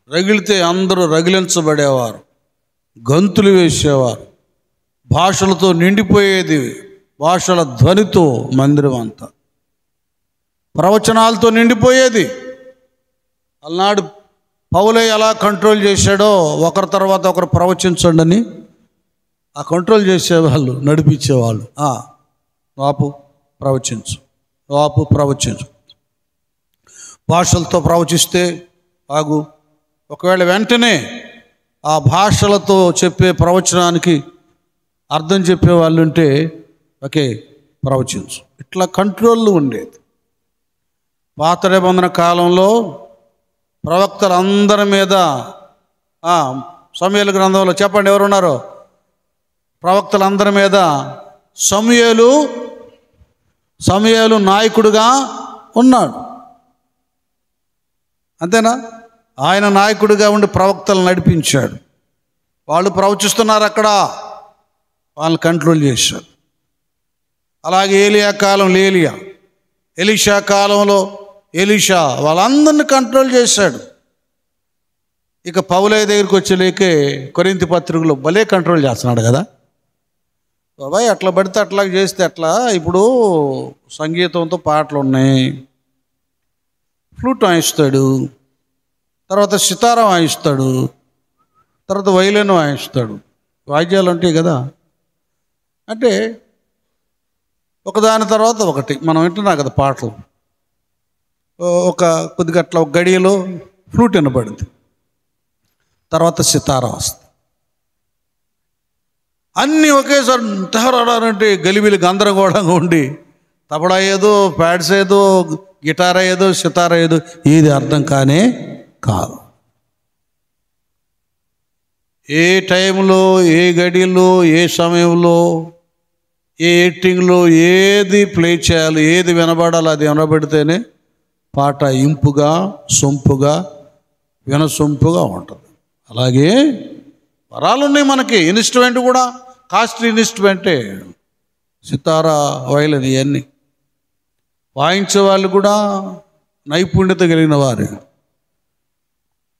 రగిలితే అందరూ రగిలించబడేవారు, గంతులు వేసేవారు, భాషలతో నిండిపోయేది, భాషల ధ్వనితో మందిరం అంతా, ప్రవచనాలతో నిండిపోయేది. అలనాడు పౌలే ఎలా కంట్రోల్ చేశాడో ఒకరి తర్వాత ఒకరు ప్రవచించండి అని ఆ కంట్రోల్ చేసేవాళ్ళు, నడిపించేవాళ్ళు. వాపు ప్రవచించు, భాషలతో ప్రవచిస్తే ఆగు. ఒకవేళ వెంటనే ఆ భాషలతో చెప్పే ప్రవచనానికి అర్థం చెప్పేవాళ్ళు ఉంటే ఓకే ప్రవచించు. ఇట్లా కంట్రోల్ ఉండేది. పాత నిబంధన కాలంలో ప్రవక్తలందరి మీద, సమూయేలు గ్రంథంలో చెప్పండి ఎవరున్నారో, ప్రవక్తలందరి మీద సమూయేలు నాయకుడిగా ఉన్నాడు. అంతేనా? ఆయన నాయకుడిగా ఉండి ప్రవక్తలు నడిపించాడు. వాళ్ళు ప్రవచిస్తున్నారు అక్కడ, వాళ్ళని కంట్రోల్ చేశాడు. అలాగే ఏలియా కాలంలో ఎలీషా కాలంలో ఎలీషా వాళ్ళందరినీ కంట్రోల్ చేశాడు. ఇక పౌలే దగ్గరికి వచ్చేలేకే కొరింథీ పత్రికలో భలే కంట్రోల్ చేస్తున్నాడు కదా బాబాయ్. అట్లా పడితే అట్లా చేస్తే అట్లా. ఇప్పుడు సంగీతంతో పాటలు ఉన్నాయి, ఫ్లూట్ వాయిస్తాడు, తర్వాత సితారా వాయిస్తాడు, తర్వాత వైలిన్ వాయిస్తాడు. వాయిద్యాలు ఉంటాయి కదా. అంటే ఒకదాని తర్వాత ఒకటి మనం వింటున్నాం కదా పాటలు. కొద్దిగా అట్లా ఒక గడియలో ఫ్లూట్ వినబడింది, తర్వాత సితారా వస్తుంది. అన్నీ ఒకేసారి తహరాడంటే గలిబిలి గందరగోళంగా ఉండి తబడా ఏదో, ప్యాడ్స్ ఏదో, గిటారా ఏదో, సితారా ఏదో, ఏది అర్థం కానే కాదు. ఏ టైంలో, ఏ గడిలో, ఏ సమయంలో, ఏ ఎడిటింగ్లో ఏది ప్లే చేయాలి, ఏది వినబడాలి, అది వినబడితేనే పాట ఇంపుగా, సొంపుగా, వినసొంపుగా ఉంటుంది. అలాగే వరాలు ఉన్నాయి మనకి. ఇన్స్ట్రుమెంట్ కూడా కాస్ట్లీ ఇన్స్ట్రుమెంటే, సితారా, వైలిన్, ఇవన్నీ వాయించే వాళ్ళు కూడా నైపుణ్యత కలిగిన వారు.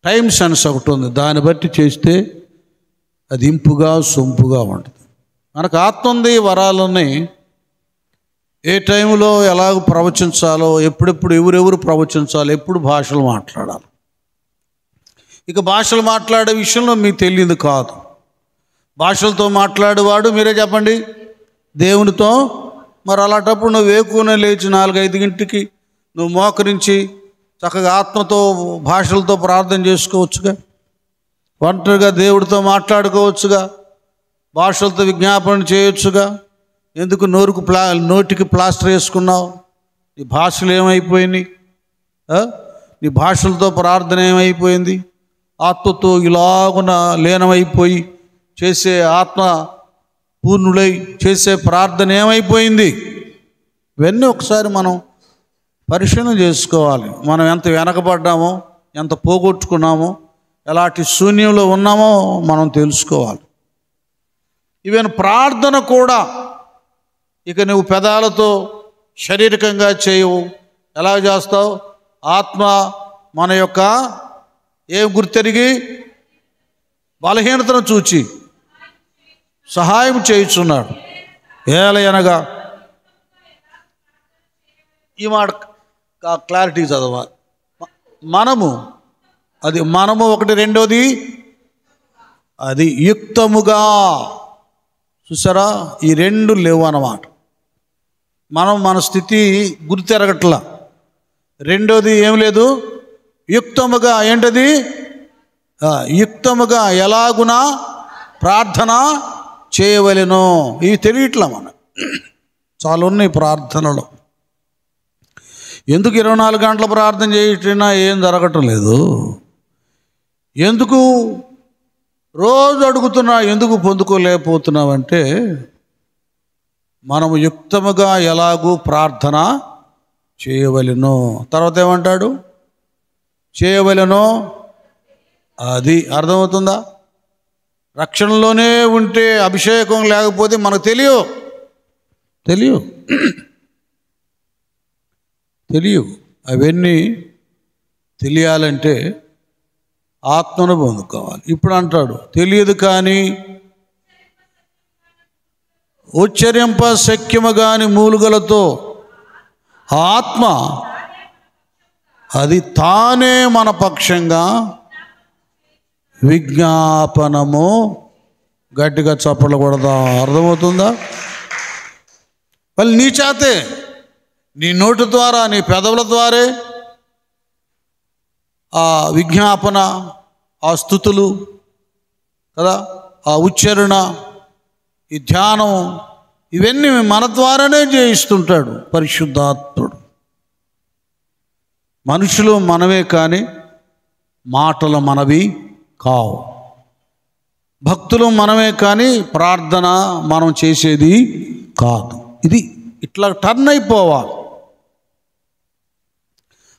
టైం సెన్స్ ఒకటి ఉంది, దాన్ని బట్టి చేస్తే అది ఇంపుగా, సొంపుగా ఉంటుంది. మనకు ఆత్మ ఉంది, వరాలని ఏ టైంలో ఎలాగ ప్రవచించాలో, ఎప్పుడెప్పుడు ఎవరెవరు ప్రవచించాలో, ఎప్పుడు భాషలు మాట్లాడాలి. ఇక భాషలు మాట్లాడే విషయంలో మీకు తెలియదు కాదు. భాషలతో మాట్లాడేవాడు మీరే చెప్పండి, దేవునితో. మరి అలాంటప్పుడు నువ్వు వేకునే లేచి 4-5 గంటలకి నువ్వు మోకరించి చక్కగా ఆత్మతో భాషలతో ప్రార్థన చేసుకోవచ్చుగా, ఒంటరిగా దేవుడితో మాట్లాడుకోవచ్చుగా, భాషలతో విజ్ఞాపన చేయొచ్చుగా. ఎందుకు నోటికి ప్లాస్టర్ వేసుకున్నావు? నీ భాషలు ఏమైపోయినాయి? నీ భాషలతో ప్రార్థన ఏమైపోయింది? ఆత్మతో ఇలాగున లీనమైపోయి చేసే ఆత్మ పూర్ణులై చేసే ప్రార్థన ఏమైపోయింది? ఇవన్నీ ఒకసారి మనం పరిశీలన చేసుకోవాలి. మనం ఎంత వెనకబడ్డామో, ఎంత పోగొట్టుకున్నామో, ఎలాంటి శూన్యంలో ఉన్నామో మనం తెలుసుకోవాలి. ఈవెన్ ప్రార్థన కూడా ఇక నువ్వు పెదాలతో శారీరకంగా చేయవు. ఎలా చేస్తావు? ఆత్మ మన యొక్క ఏం గుర్తెరిగి బలహీనతను చూచి సహాయం చేయుచున్నాడు. ఏలయనగా ఈ మాట క్లారిటీ చదవాలి. మనము ఒకటి, రెండోది అది యుక్తముగా. చూసారా, ఈ రెండు లేవు అన్నమాట. మనం మన స్థితి గుర్తెరగట్లా. రెండోది ఏం లేదు, యుక్తముగా. ఏంటది? యుక్తముగా ఎలాగునా ప్రార్థన చేయవలెను. ఇవి తెలియట్లా మనకు. చాలా ఉన్నాయి ప్రార్థనలు. ఎందుకు 24 గంటల ప్రార్థన చేయటం ఏం జరగటం లేదు? ఎందుకు రోజు అడుగుతున్నా ఎందుకు పొందుకోలేకపోతున్నావంటే, మనము యుక్తముగా ఎలాగూ ప్రార్థన చేయవలెను. తర్వాత ఏమంటాడు? చేయవలెను. అది అర్థమవుతుందా? రక్షణలోనే ఉంటే అభిషేకం లేకపోతే మనకు తెలియవు. అవన్నీ తెలియాలంటే ఆత్మను పొందుకోవాలి. ఇప్పుడు అంటాడు, తెలియదు కానీ ఉచ్చరింప శక్యము కాని మూలుగలతో ఆత్మ అది తానే మన పక్షంగా విజ్ఞాపనము. గట్టిగా చప్పట్లు కొడదాం. అర్థమవుతుందా? మళ్ళీ నీ చేతే, నీ నోటి ద్వారా, నీ పెదవుల ద్వారే ఆ విజ్ఞాపన, ఆ స్తుతులు కదా, ఆ ఉచ్చారణ, ఈ ధ్యానం, ఇవన్నీ మన ద్వారానే చేయిస్తుంటాడు పరిశుద్ధాత్ముడు. మనుషులు మనమే కానీ మాటలు మనవి కావు. భక్తులు మనమే కానీ ప్రార్థన మనం చేసేది కాదు. ఇది ఇట్లా టర్న్ అయిపోవాలి.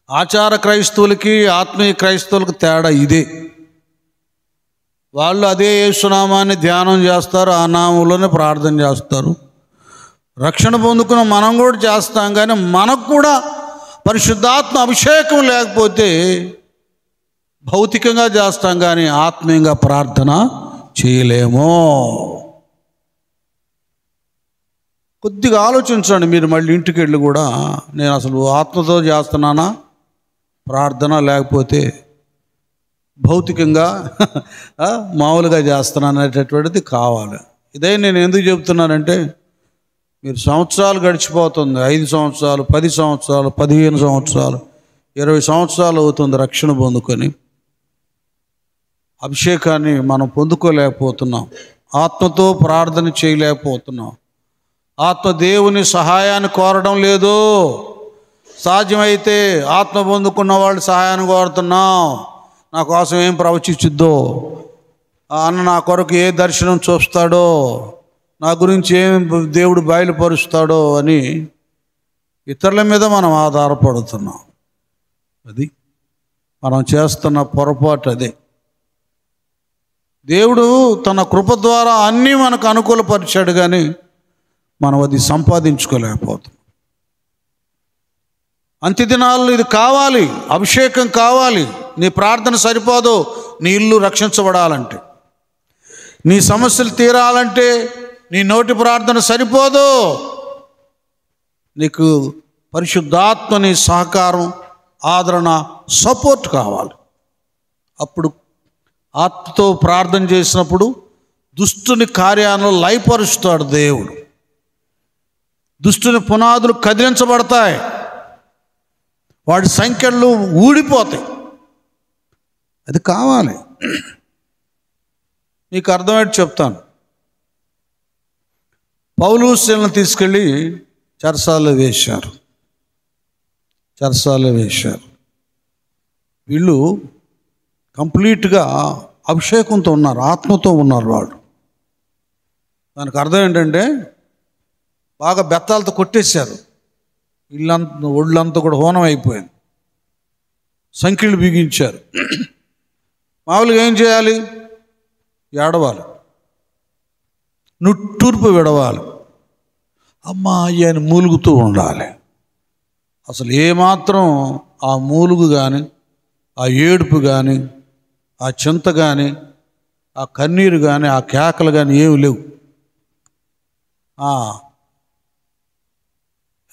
ఆచార క్రైస్తవులకి ఆత్మీయ క్రైస్తవులకు తేడా ఇదే. వాళ్ళు అదే యేసునామాన్ని ధ్యానం చేస్తారు, ఆ నామంలోనే ప్రార్థన చేస్తారు. రక్షణ పొందుకున్న మనం కూడా చేస్తాం, కానీ మనకు కూడా పరిశుద్ధాత్మ అభిషేకం లేకపోతే భౌతికంగా చేస్తాం కానీ ఆత్మీయంగా ప్రార్థన చేయలేము. కొద్దిగా ఆలోచించండి మీరు. మళ్ళీ ఇంటికి వెళ్ళి కూడా నేను అసలు ఆత్మతో చేస్తున్నానా ప్రార్థన, లేకపోతే భౌతికంగా మామూలుగా చేస్తున్నాను అనేటటువంటిది కావాలి. ఇదే నేను ఎందుకు చెప్తున్నానంటే, మీరు సంవత్సరాలు గడిచిపోతుంది. 5 సంవత్సరాలు, 10 సంవత్సరాలు, 15 సంవత్సరాలు, 20 సంవత్సరాలు అవుతుంది రక్షణ పొందుకొని. అభిషేకాన్ని మనం పొందుకోలేకపోతున్నాం. ఆత్మతో ప్రార్థన చేయలేకపోతున్నాం. ఆత్మ దేవుని సహాయాన్ని కోరడం లేదు. సాధ్యమైతే ఆత్మ పొందుకున్న వాళ్ళు సహాయాన్ని కోరుతున్నాం. నా కోసం ఏం ప్రవచించుద్దో, అన్న నా కొరకు ఏ దర్శనం చూస్తాడో, నా గురించి ఏం దేవుడు బయలుపరుస్తాడో అని ఇతరుల మీద మనం ఆధారపడుతున్నాం. అది మనం చేస్తున్న పొరపాటు. అదే దేవుడు తన కృప ద్వారా అన్నీ మనకు అనుకూలపరిచాడు, కానీ మనం అది సంపాదించుకోలేకపోతున్నాం. అంత్యదినాల్లో ఇది కావాలి, అభిషేకం కావాలి. నీ ప్రార్థన సరిపోదు నీ ఇల్లు రక్షించబడాలంటే, నీ సమస్యలు తీరాలంటే నీ నోటి ప్రార్థన సరిపోదు. నీకు పరిశుద్ధాత్మని సహకారం, ఆదరణ, సపోర్ట్ కావాలి. అప్పుడు ఆత్మతో ప్రార్థన చేసినప్పుడు దుష్టుని కార్యాలను లయపరుస్తాడు దేవుడు. దుష్టుని పునాదులు కదిలించబడతాయి, వాడి సంఖ్యలు ఊడిపోతాయి. అది కావాలి. మీకు అర్థమయ్యేట్టు చెప్తాను. పౌలు శీలను తీసుకెళ్ళి చెరసాలలో వేశారు. వీళ్ళు కంప్లీట్గా అభిషేకంతో ఉన్నారు, ఆత్మతో ఉన్నారు వాళ్ళు. దానికి అర్థం ఏంటంటే, బాగా బెత్తాలతో కొట్టేశారు. ఒళ్ళంతా కూడా హోనం అయిపోయింది. సంఖ్యలు బిగించారు. మామూలుగా ఏం చేయాలి? ఏడవాలి, నుట్టూర్పు విడవాలి, అమ్మా అని మూలుగుతూ ఉండాలి. అసలు ఏమాత్రం ఆ మూలుగు కానీ, ఆ ఏడుపు కానీ, ఆ చింత కానీ, ఆ కన్నీరు కానీ, ఆ కేకలు కానీ ఏమి లేవు.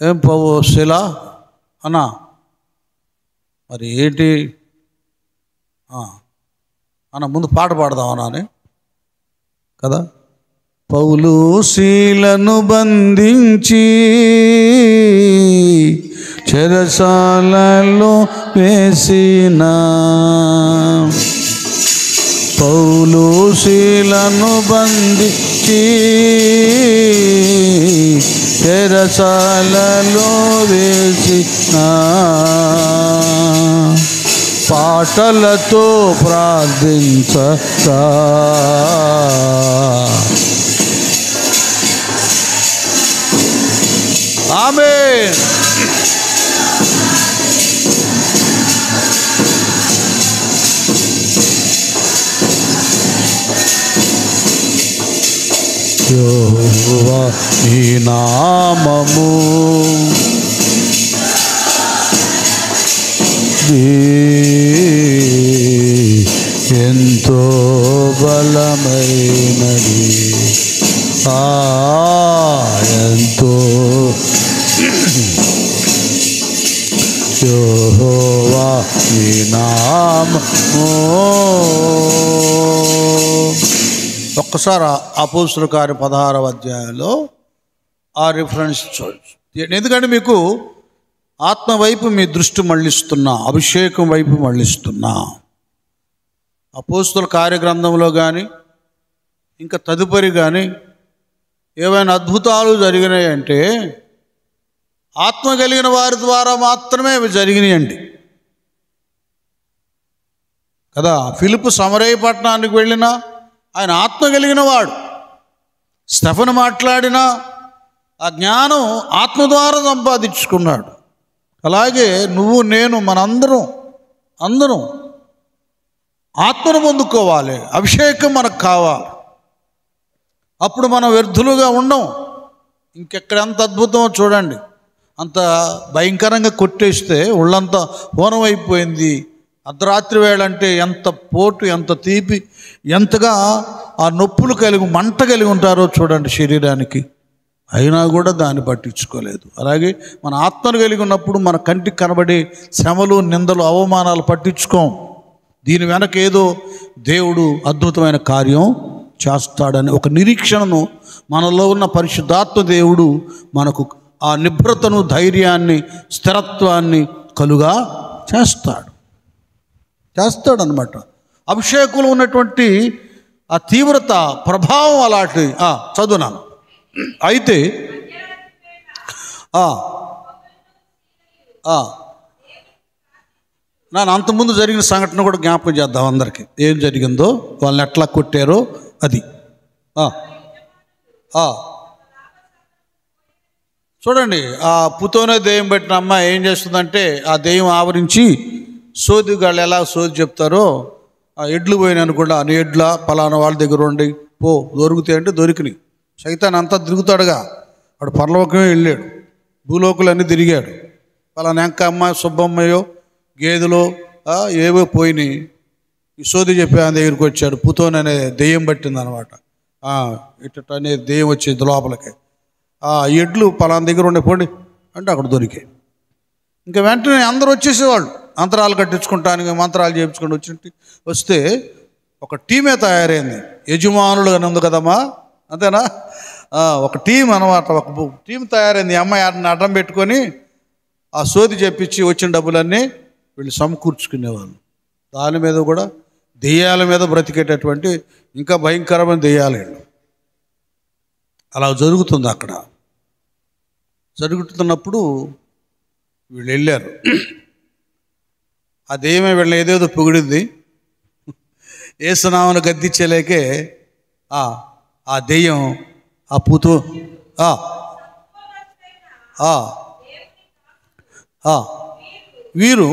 ఏం శిల అన్నా, మరి ఏంటి అన్న, ముందు పాట పాడదామన్నా అని కదా. పౌలు శీలను బంధించి చెరసాలలో వేసిన, పౌలు శీలను బంధించి చెరసాలలో వేసిన, పాటలతో ప్రార్థించగా ఆమేన్. యెహోవా నీ నామము ఎంతో బలమైనది, ఎంతో యెహోవా నీ నామము. ఒక్కసారి అపోస్తలుల కార్యం 16వ అధ్యాయంలో ఆ రిఫరెన్స్ చూడొచ్చు. ఎందుకంటే మీకు ఆత్మ వైపు మీ దృష్టి మళ్ళిస్తున్నా, అభిషేకం వైపు మళ్ళిస్తున్నా. అపోస్తలుల కార్యగ్రంథంలో కానీ ఇంకా తదుపరి కానీ ఏవైనా అద్భుతాలు జరిగినాయంటే ఆత్మ కలిగిన వారి ద్వారా మాత్రమే అవి జరిగినాయండి కదా. ఫిలిప్పు సమరయ పట్టణానికి వెళ్ళినా ఆయన ఆత్మ కలిగిన వాడు. స్టెఫను మాట్లాడినా ఆ జ్ఞానం ఆత్మ ద్వారా సంపాదించుకున్నాడు. అలాగే నువ్వు నేను అందరం ఆత్మను పొందుకోవాలి. అభిషేకం మనకు కావాలి. అప్పుడు మనం వ్యర్థులుగా ఉండం. ఇంకెక్కడ ఎంత అద్భుతమో చూడండి. అంత భయంకరంగా కొట్టేస్తే ఒళ్ళంతా హోనం అయిపోయింది. అర్ధరాత్రి వేళంటే ఎంత పోటు, ఎంత తీపి, ఎంతగా ఆ నొప్పులు మంట కలిగి ఉంటారో చూడండి శరీరానికి. అయినా కూడా దాన్ని పట్టించుకోలేదు. అలాగే మన ఆత్మను కలిగి ఉన్నప్పుడు మన కంటికి కనబడే శ్రమలు, నిందలు, అవమానాలు పట్టించుకోం. దీని వెనక ఏదో దేవుడు అద్భుతమైన కార్యం చేస్తాడని ఒక నిరీక్షణను మనలో ఉన్న పరిశుద్ధాత్మ దేవుడు మనకు ఆ నిభ్రతను, ధైర్యాన్ని, స్థిరత్వాన్ని కలుగా చేస్తాడనమాట. అభిషేకంలో ఉన్నటువంటి ఆ తీవ్రత, ప్రభావం అలాంటి. చదువునాను. అయితే నేను అంతకుముందు జరిగిన సంఘటన కూడా జ్ఞాపకం చేద్దాం అందరికీ. ఏం జరిగిందో, వాళ్ళని ఎట్లా కొట్టారో అది. చూడండి, ఆ పుతోనే దెయ్యం పెట్టిన అమ్మాయి ఏం చేస్తుందంటే ఆ దెయ్యం ఆవరించి సోదిగాళ్ళు ఎలా సోది చెప్తారో, ఆ ఎడ్లు పోయినాను కూడా నీ ఎడ్ల పలానా వాళ్ళ దగ్గర ఉండి పో దొరుకుతాయి అంటే దొరికినాయి. సైతాన్ అంతా తిరుగుతాడుగా. వాడు పరలోకమే వెళ్ళాడు, భూలోకులన్నీ తిరిగాడు. పలానా ఎంక అమ్మాయి, సుబ్బమ్మయ్యో, గేదెలో ఏవో పోయినాయి. ఈ సోది చెప్పి ఆయన దగ్గరికి వచ్చాడు. పుతోన్ అనే దెయ్యం పట్టింది అనమాట. ఇట్ట అనే దెయ్యం వచ్చింది లోపలికి. ఎడ్లు పలానా దగ్గర ఉండే పోండి అంటే అక్కడ దొరికాయి. ఇంకా వెంటనే అందరూ వచ్చేసేవాళ్ళు అంతరాలు కట్టించుకుంటానికి, మంత్రాలు చేయించుకుంటూ వస్తే ఒక టీమే తయారైంది. యజమానులు అని ఉంది కదమ్మా, అంతేనా? ఒక టీం అనమాట. ఒక టీం తయారైంది. ఈ అమ్మాయి అడ్డం పెట్టుకొని ఆ సోది చెప్పించి వచ్చిన డబ్బులన్నీ వీళ్ళు సమకూర్చుకునేవాళ్ళు. దాని మీద కూడా దెయ్యాల మీద బ్రతికేటటువంటి ఇంకా భయంకరమైన దెయ్యాలు వీళ్ళు. అలా జరుగుతుంది. అక్కడ జరుగుతున్నప్పుడు వీళ్ళు వెళ్ళారు. ఆ దెయ్యమే వీళ్ళని ఏదేదో పొగిడింది. ఏసునామను గద్దించలేకే ఆ దెయ్యం ఆ పూతూ వీరు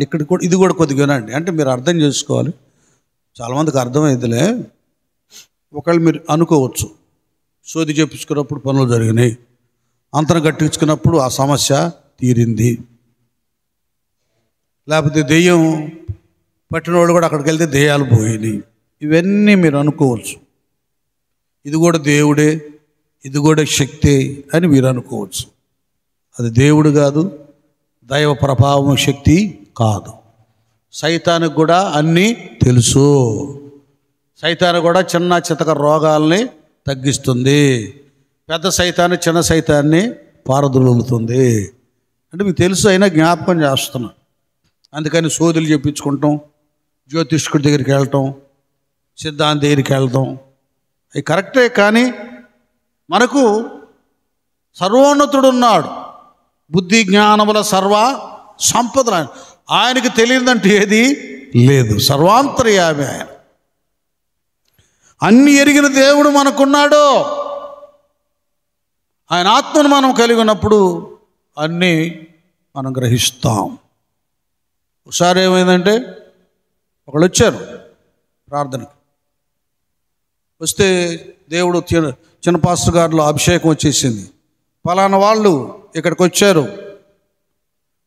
ఇక్కడ కూడా ఇది కూడా కొద్దిగా వినండి. అంటే మీరు అర్థం చేసుకోవాలి. చాలామందికి అర్థమైందిలే. ఒకవేళ మీరు అనుకోవచ్చు సోది చెప్పించుకున్నప్పుడు పనులు జరిగినాయి. అంతరం కట్టించుకున్నప్పుడు ఆ సమస్య తీరింది. లేకపోతే దెయ్యం పట్టిన వాళ్ళు కూడా అక్కడికి వెళ్తే దెయ్యాలు పోయినాయి. ఇవన్నీ మీరు అనుకోవచ్చు. ఇది కూడా దేవుడే, ఇది కూడా శక్తి అని మీరు అనుకోవచ్చు. అది దేవుడు కాదు, దైవ ప్రభావం శక్తి కాదు. సైతానికి కూడా అన్నీ తెలుసు. సైతాను కూడా చిన్న చితక రోగాల్ని తగ్గిస్తుంది. పెద్ద సైతాన్ని చిన్న సైతాన్ని పారదొలుగుతుంది. అంటే మీకు తెలుసు, అయినా జ్ఞాపకం చేస్తున్నా. అందుకని సోదులు చెప్పించుకుంటాం, జ్యోతిష్కుడి దగ్గరికి వెళ్ళటం, సిద్ధాంతి దగ్గరికి వెళ్తాం, అవి కరెక్టే. కానీ మనకు సర్వోన్నతుడున్నాడు, బుద్ధి జ్ఞానముల సర్వ సంపద ఆయనకి తెలియదంటే ఏది లేదు. సర్వాంతర్యామి ఆయన. అన్ని ఎరిగిన దేవుడు మనకున్నాడు. ఆయన ఆత్మను మనం కలిగి ఉన్నప్పుడు అన్నీ మనం గ్రహిస్తాం. ఒకసారి ఏమైందంటే, ఒకళ్ళు వచ్చారు ప్రార్థనకి. వస్తే దేవుడు చిన్న పాస్టర్ గారిలో అభిషేకం వచ్చేసింది. ఫలానా వాళ్ళు ఇక్కడికి వచ్చారు,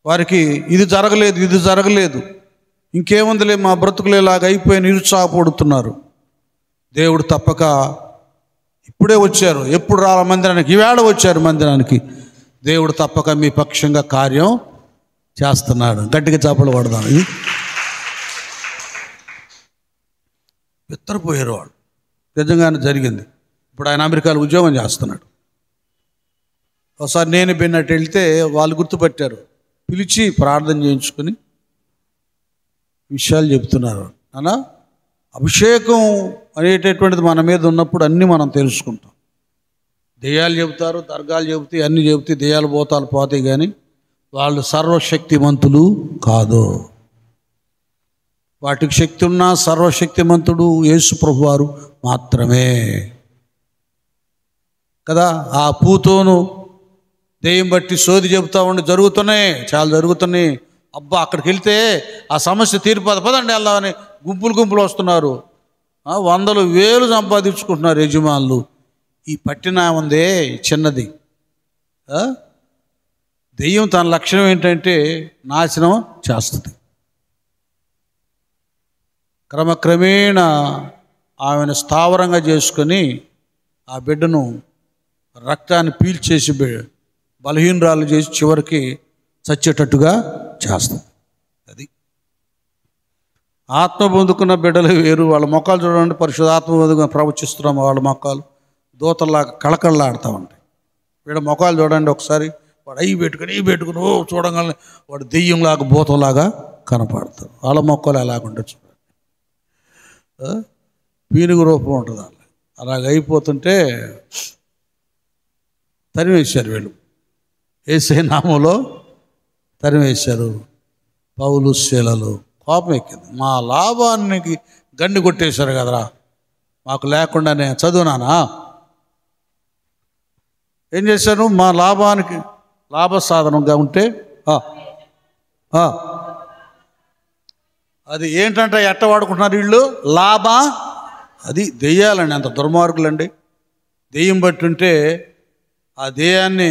వారికి ఇది జరగలేదు, ఇది జరగలేదు, ఇంకేముందిలే మా బ్రతుకులేలాగా అయిపోయి నిరుత్సాహపడుతున్నారు. దేవుడు తప్పక ఇప్పుడే వచ్చారు, ఎప్పుడు రావాలి మందిరానికి, ఈవేళ వచ్చారు మందిరానికి, దేవుడు తప్పక మీ పక్షంగా కార్యం చేస్తున్నాడు. గట్టిగా చప్పలు పడదాం. ఇది బిత్తరపోయారు వాళ్ళు. నిజంగానే జరిగింది. ఇప్పుడు ఆయన అమెరికాలో ఉద్యోగం చేస్తున్నాడు. ఒకసారి నేను బిన్నట్టు వెళ్తే వాళ్ళు గుర్తుపట్టారు, పిలిచి ప్రార్థన చేయించుకొని విషయాలు చెప్తున్నారు. అన్నా, అభిషేకం అనేటటువంటిది మన మీద ఉన్నప్పుడు అన్నీ మనం తెలుసుకుంటాం. దెయ్యాలు చెబుతారు, దర్గాలు చెబుతాయి, అన్నీ చెబుతాయి, దెయ్యాలు భూతాలు పోతాయి, కానీ వాళ్ళు సర్వశక్తిమంతులు కాదు. వాటికి శక్తి ఉన్న సర్వశక్తిమంతుడు యేసు ప్రభువారు మాత్రమే కదా. ఆ పూతోను దెయ్యం బట్టి సోది చెబుతా ఉండి జరుగుతున్నాయి, చాలా జరుగుతున్నాయి. అబ్బా, అక్కడికి వెళ్తే ఆ సమస్య తీరిపోదు, పదండి వెళ్దామని గుంపులు గుంపులు వస్తున్నారు. వందలు వేలు సంపాదించుకుంటున్నారు యజమానులు. ఈ పట్టిన ఉందే చిన్నది. దెయ్యం తన లక్షణం ఏంటంటే నాశనం చేస్తుంది. క్రమక్రమేణా ఆమెను స్థావరంగా చేసుకొని ఆ బిడ్డను రక్తాన్ని పీల్చేసి బలహీనరాలు చేసి చివరికి చచ్చేటట్టుగా చేస్తుంది. అది ఆత్మ పొందుకున్న బిడ్డలు వేరు. వాళ్ళ మొక్కలు చూడండి, పరిశుద్ధాత్మ పొందుకుని ప్రవచిస్తున్నాము. వాళ్ళ మొక్కలు దూతల్లాగా కళకళలాడుతూ ఉంటాయి. వీళ్ళ మొక్కలు చూడండి ఒకసారి, వాడు అవి పెట్టుకుని ఓ చూడగానే వాడు దెయ్యంలాగా భూతంలాగా కనపడతారు. వాళ్ళ మొక్కలు ఎలాగుంటే చూడండి, పీనుగు రూపం ఉంటుంది. అలాగ అయిపోతుంటే తరివేశారు వీళ్ళు. యేసయ్య నామములో తరివేశారు. పౌలు శీలలు కోపం ఎక్కింది. మా లాభానికి గండి కొట్టేశారు కదరా, మాకు లేకుండానే చదువునానా. ఏం చేశాను, మా లాభానికి లాభ సాధనంగా ఉంటే అది ఏంటంటే ఎట్ట వాడుకుంటున్నారు వీళ్ళు, అది దెయ్యాలండి. అంత దుర్మార్గులండి. దెయ్యం బట్టి ఉంటే ఆ దెయ్యాన్ని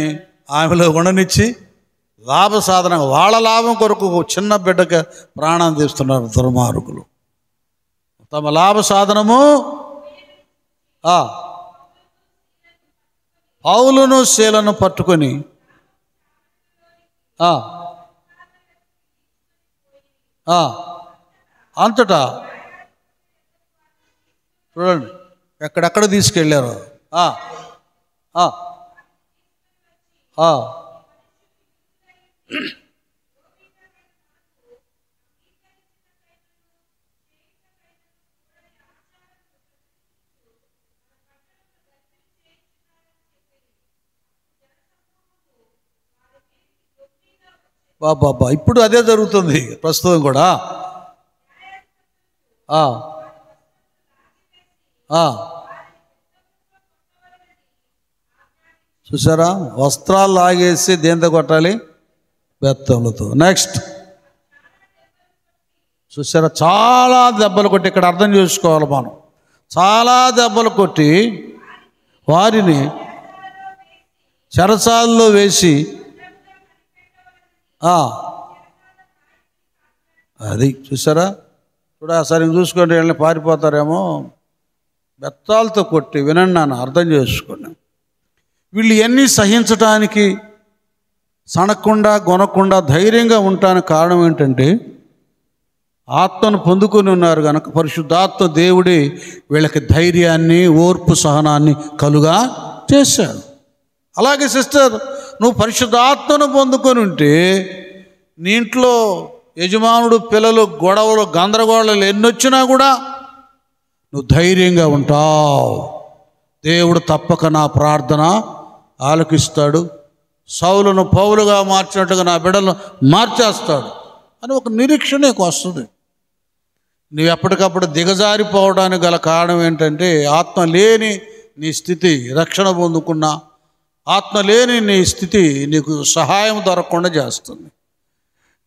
ఆమెలో ఉండనిచ్చి లాభ సాధన, వాళ్ళ లాభం కొరకు చిన్న బిడ్డకి ప్రాణం తీస్తున్నారు దుర్మార్గులు. తమ లాభ సాధనము పౌలును శీలను పట్టుకొని అంతటా చూడండి ఎక్కడెక్కడ తీసుకెళ్ళారు. బాబా ఇప్పుడు అదే జరుగుతుంది ప్రస్తుతం కూడా. చూసారా, వస్త్రాలు లాగేసి దేంతో కొట్టాలి, బెత్తములతో. నెక్స్ట్ చూసారా, చాలా దెబ్బలు కొట్టి, ఇక్కడ అర్థం చేసుకోవాలి మనం, చాలా దెబ్బలు కొట్టి వారిని చెరసాల్లో వేసి అది చూసారా, సరే చూసుకోండి, వీళ్ళని పారిపోతారేమో, బెత్తాలతో కొట్టి వినండి నాన్న, అర్థం చేసుకోండి. వీళ్ళు ఇవన్నీ సహించటానికి సనకుండా గొనకుండా ధైర్యంగా ఉండటానికి కారణం ఏంటంటే ఆత్మను పొందుకొని ఉన్నారు కనుక పరిశుద్ధాత్మ దేవుడే వీళ్ళకి ధైర్యాన్ని, ఓర్పు, సహనాన్ని కలుగా చేశాడు. అలాగే సిస్టర్, నువ్వు పరిశుద్ధాత్మను పొందుకొని ఉంటే నీ ఇంట్లో యజమానుడు, పిల్లలు, గొడవలు, గందరగోళాలు ఎన్నొచ్చినా కూడా నువ్వు ధైర్యంగా ఉంటావు. దేవుడు తప్పక నా ప్రార్థన ఆలకిస్తాడు, సౌలును పౌలుగా మార్చినట్టుగా నా బిడ్డలను మార్చేస్తాడు అని ఒక నిరీక్షణ నీకు వస్తుంది. నువ్వు ఎప్పటికప్పుడు దిగజారిపోవడానికి గల కారణం ఏంటంటే ఆత్మ లేని నీ స్థితి. రక్షణ పొందుకున్న ఆత్మ లేని నీ స్థితి నీకు సహాయం దొరకకుండా చేస్తుంది,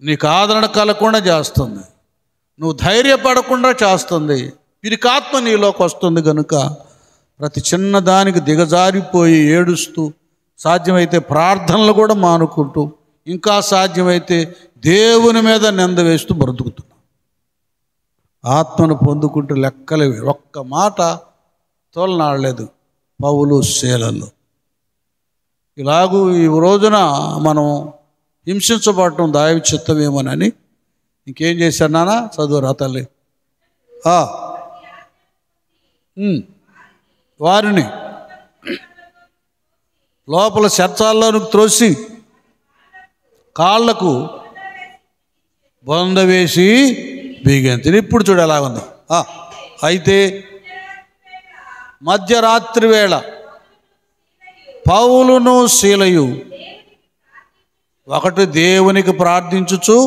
నీకు ఆదరణ కలగకుండా చేస్తుంది, నువ్వు ధైర్యపడకుండా చేస్తుంది. పిరికాత్మ నీలోకి వస్తుంది కనుక ప్రతి చిన్నదానికి దిగజారిపోయి ఏడుస్తూ, సాధ్యమైతే ప్రార్థనలు కూడా మానుకుంటూ, ఇంకా సాధ్యమైతే దేవుని మీద నింద వేస్తూ బ్రతుకుతున్నాం. ఆత్మను పొందుకుంటూ లెక్కలేవి. ఒక్క మాట తోలనాడలేదు పౌలు శీలలు. ఇలాగూ ఈ రోజున మనం హింసించబడటం దైవ చిత్తమేమోనని ఇంకేం చేశారు నాన్న, చదువురా తల్లి. వారిని లోపల చెరసాల్లోనికి త్రోసి కాళ్లకు బొంద వేసి బిగించి. ఇప్పుడు చూడు ఎలా ఉంది. అయితే మధ్యరాత్రి వేళ పౌలును శీలయు ఒకటి దేవునికి ప్రార్థించుచు,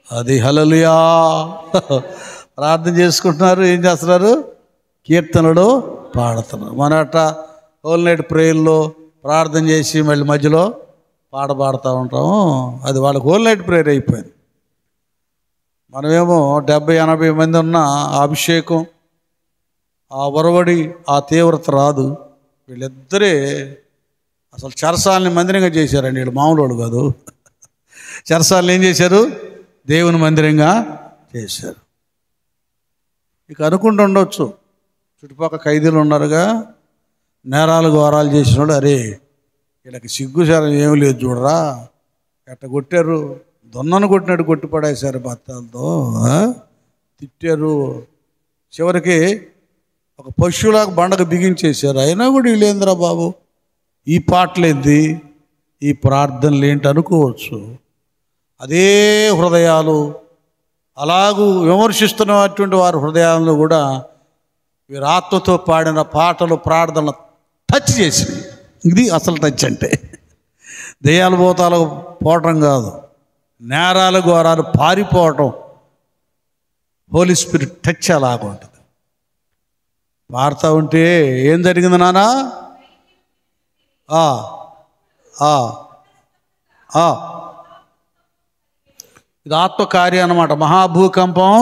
అది హల్లెలూయా, ప్రార్థన చేసుకుంటున్నారు. ఏం చేస్తున్నారు? కీర్తనలు పాడుతున్నారు. మన హోల్ నైట్ ప్రేయర్లో ప్రార్థన చేసి మళ్ళీ మధ్యలో పాట పాడుతూ ఉంటాము. అది వాళ్ళకి హోల్ నైట్ ప్రేయర్ అయిపోయింది. మనమేమో 70-80 మంది ఉన్న ఆ అభిషేకం, ఆ ఒరవడి, ఆ తీవ్రత రాదు. వీళ్ళిద్దరే అసలు చెరసాలని మందిరంగా చేశారండి. వీళ్ళు మామూలు కాదు. చెరసాలను ఏం చేశారు? దేవుని మందిరంగా చేశారు. ఇక అనుకుంటూ ఉండొచ్చు, చుట్టుపక్కల ఖైదీలు ఉన్నారుగా, నేరాలు ఘోరాలు చేసిన వాళ్ళు, అరే వీళ్ళకి సిగ్గుశారం ఏమి లేదు చూడరా, ఎట్ట కొట్టారు, దొన్నను కొట్టినట్టు కొట్టి పడేశారు, బత్తాలతో తిట్టారు, చివరికి ఒక పశువులాగా బండకు బిగించేశారు. అయినా కూడా వీళ్ళేంద్రా బాబు, ఈ పాటలేంది, ఈ ప్రార్థనలు ఏంటి అనుకోవచ్చు. అదే హృదయాలు అలాగూ విమర్శిస్తున్నటువంటి వారి హృదయాలను కూడా వీరు ఆత్మతో పాడిన పాటలు, ప్రార్థనలు టచ్ చేసినాయి. ఇది అసలు టచ్ అంటే దెయ్యాలు భూతాలు పోవటం కాదు, నేరాలు ఘోరాలు పారిపోవటం. హోలీ స్పిరిట్ టచ్ అలాగ ఉంటుంది. పాడుతూ ఉంటే ఏం జరిగింది నానా? ఇది ఆత్మకార్యం అన్నమాట. మహాభూకంపం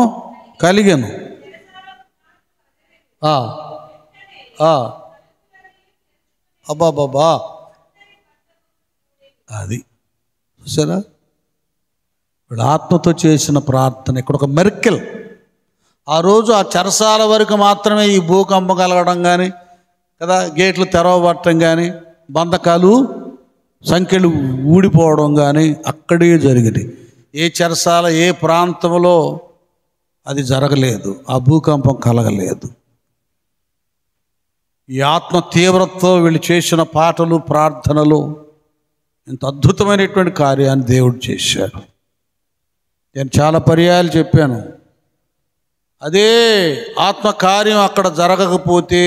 కలిగను. అబ్బాబాబా, అది చూసారా, వీడు ఆత్మతో చేసిన ప్రార్థన. ఇక్కడ ఒక మెర్కెల్. ఆ రోజు ఆ చెరసాల వరకు మాత్రమే ఈ భూకంపం కలగడం కానీ కదా, గేట్లు తెరవబట్టడం కానీ, బంధకాలు సంఖ్యలు ఊడిపోవడం కానీ అక్కడే జరిగింది. ఏ చెరసాల, ఏ ప్రాంతంలో అది జరగలేదు, ఆ భూకంపం కలగలేదు. ఈ ఆత్మ తీవ్రతతో వీళ్ళు చేసిన పాటలు, ప్రార్థనలు ఇంత అద్భుతమైనటువంటి కార్యాన్ని దేవుడు చేశాడు. నేను చాలా పర్యాయాలు చెప్పాను, అదే ఆత్మకార్యం అక్కడ జరగకపోతే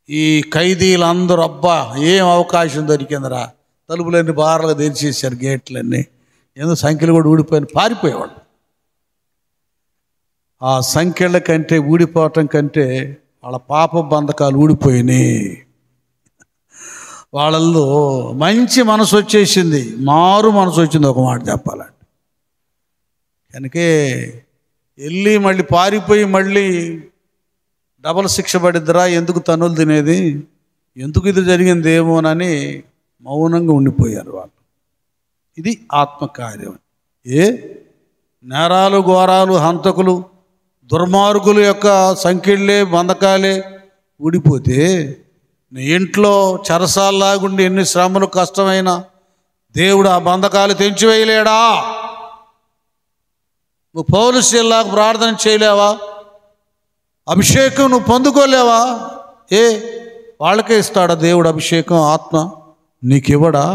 ఈ ఖైదీలందరూ అబ్బా ఏం అవకాశం దొరికిందిరా, తలుపులన్నీ బార్లుగా తెరిచేశారు, గేట్లన్నీ, ఎందుకు సంఖ్యలు కూడా ఊడిపోయిన పారిపోయేవాళ్ళు. ఆ సంఖ్యల కంటే, ఊడిపోవటం కంటే వాళ్ళ పాప బంధకాలు ఊడిపోయినాయి. వాళ్ళల్లో మంచి మనసు వచ్చేసింది, మారు మనసు వచ్చింది, ఒక మాట చెప్పాలంటే. కనుకే వెళ్ళి మళ్ళీ పారిపోయి మళ్ళీ డబల్ శిక్ష పడిద్దిరా, ఎందుకు తన్నులు తినేది, ఎందుకు ఇది జరిగిందేమోనని మౌనంగా ఉండిపోయారు వాళ్ళు. ఇది ఆత్మకార్యం. నేరాలు, ఘోరాలు, హంతకులు, దుర్మార్గుల యొక్క సంఖ్యలే, బంధకాలే ఊడిపోతే నీ ఇంట్లో చెరసాల్లాగుండి ఎన్ని శ్రమలు కష్టమైనా దేవుడు ఆ బంధకాలు తెంచివేయలేడా? నువ్వు పౌలుషీల్లాగా ప్రార్థన చేయలేవా? అభిషేకం నువ్వు పొందుకోలేవా? వాళ్ళకే ఇస్తాడా దేవుడు అభిషేకం, ఆత్మ? నీకివ్వడా?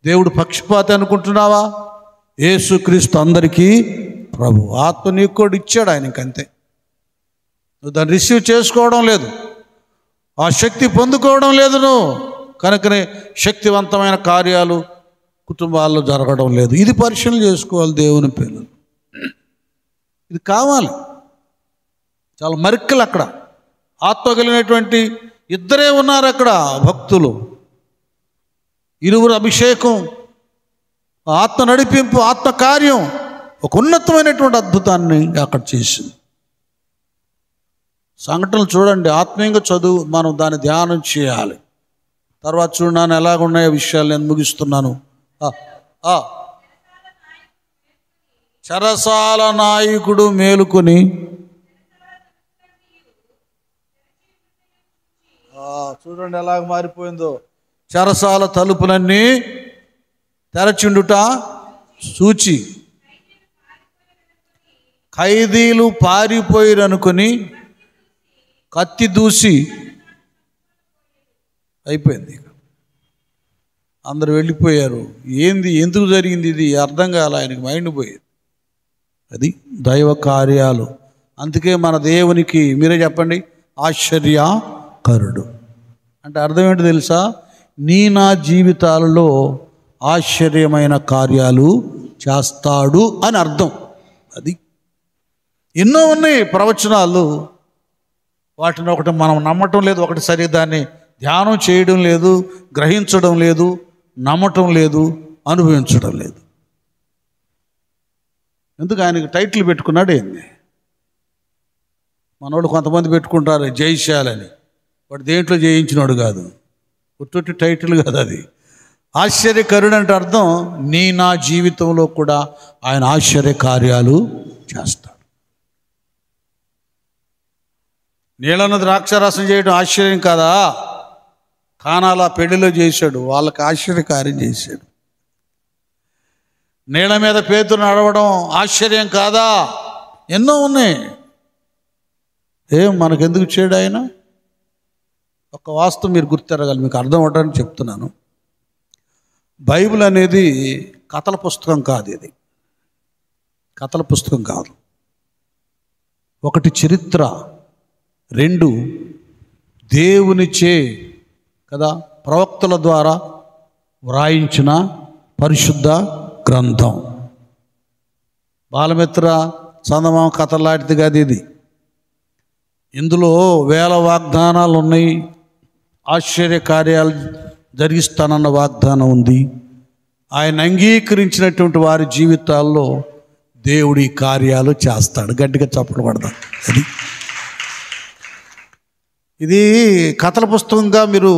దేవుడు పక్షపాతి అనుకుంటున్నావా? యేసుక్రీస్తు అందరికీ ప్రభు. ఆత్మ నీకు కూడా ఇచ్చాడు ఆయనకంతే. నువ్వు దాన్ని రిసీవ్ చేసుకోవడం లేదు, ఆ శక్తి పొందుకోవడం లేదు నువ్వు. కనుకనే శక్తివంతమైన కార్యాలు కుటుంబాల్లో జరగడం లేదు. ఇది పరిశీలన చేసుకోవాలి దేవుని పిల్లలు. ఇది కావాలి. చాలా మరిక్కలు అక్కడ. ఆత్మ కలిగినటువంటి ఇద్దరే ఉన్నారు అక్కడ భక్తులు. ఇరువురు అభిషేకం, ఆత్మ నడిపింపు, ఆత్మ కార్యం ఒక ఉన్నతమైనటువంటి అద్భుతాన్ని అక్కడ చేసింది. సంఘటనలు చూడండి, ఆత్మీయంగా చదువు, మనం దాన్ని ధ్యానం చేయాలి. తర్వాత చూడన్నాను ఎలాగున్నాయో విషయాలు నేను ముగిస్తున్నాను. చెరసాల నాయకుడు మేలుకొని చూడండి ఎలాగ మారిపోయిందో. చెరసాల తలుపులన్నీ తెరచిండుట చూచి ఖైదీలు పారిపోయిరనుకొని కత్తి దూసి అయిపోయింది. అందరు వెళ్ళిపోయారు. ఏంది, ఎందుకు జరిగింది ఇది అర్థం కాలే, ఆయనకి మైండ్ పోయేది. అది దైవ కార్యాలు. అందుకే మన దేవునికి మీరే చెప్పండి, ఆశ్చర్యకరుడు అంటే అర్థం ఏంటో తెలుసా? నా జీవితాలలో ఆశ్చర్యమైన కార్యాలు చేస్తాడు అని అర్థం. అది ఎన్నో ఉన్నాయి ప్రవచనాలు, వాటిని ఒకటి మనం నమ్మటం లేదు, ఒకటి సరిగ్గా దాన్ని ధ్యానం చేయడం లేదు, గ్రహించడం లేదు, నమ్మటం లేదు, అనుభవించడం లేదు. ఎందుకు ఆయనకి టైటిల్ పెట్టుకున్నాడు ఏంది? మనోడు కొంతమంది పెట్టుకుంటారు జైశాలని, వాడు దేంట్లో జయించినాడు కాదు, పుట్టి టైటిల్ కాదు అది. ఆశ్చర్యకరుడు అంటే అర్థం నా జీవితంలో కూడా ఆయన ఆశ్చర్య కార్యాలు చేస్తాడు. నీళ్ళను ద్రాక్షారసం చేయడం ఆశ్చర్యం కాదా? కానాల పెళ్లిలో చేశాడు, వాళ్ళకి ఆశ్చర్యకార్యం చేశాడు. నీళ్ళ మీద పేతురు నడవడం ఆశ్చర్యం కాదా? ఎన్నో ఉన్నాయి. మనకెందుకు చేయడు ఆయన? ఒక వాస్తవం మీరు గుర్తెరగాలి, మీకు అర్థం అవడానికి చెప్తున్నాను. బైబిల్ అనేది కథల పుస్తకం కాదు. ఇది కథల పుస్తకం కాదు. ఒకటి చరిత్ర, రెండు దేవునిచే కదా ప్రవక్తల ద్వారా వ్రాయించిన పరిశుద్ధ గ్రంథం. బాలమిత్ర చందమామ కథలాంటిది కాదు ఇది. ఇందులో వేల వాగ్దానాలు ఉన్నాయి. ఆశ్చర్య కార్యాలు జరిగిస్తానన్న వాగ్దానం ఉంది. ఆయన అంగీకరించినటువంటి వారి జీవితాల్లో దేవుడి కార్యాలు చేస్తాడు. గట్టిగా చప్పట్లు పడదాం. ఇది కథల పుస్తకంగా మీరు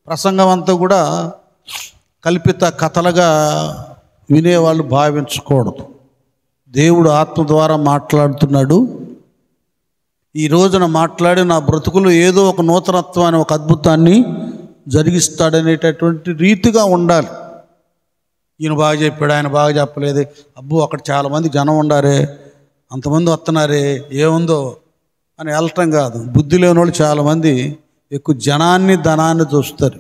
ప్రసంగం అంతా కూడా కల్పిత కథలుగా వినేవాళ్ళు భావించకూడదు. దేవుడు ఆత్మ ద్వారా మాట్లాడుతున్నాడు. ఈ రోజున మాట్లాడి నా బ్రతుకులు ఏదో ఒక నూతనత్వాన్ని, ఒక అద్భుతాన్ని జరిగిస్తాడనేటటువంటి రీతిగా ఉండాలి. ఈయన బాగా చెప్పాడు, ఆయన బాగా చెప్పలేదు, అబ్బో అక్కడ చాలామంది జనం ఉండారే, అంతమంది వస్తున్నారే, ఏముందో అని వెళ్ళటం కాదు. బుద్ధి లేని వాళ్ళు చాలామంది ఎక్కువ జనాన్ని, ధనాన్ని చూస్తారు.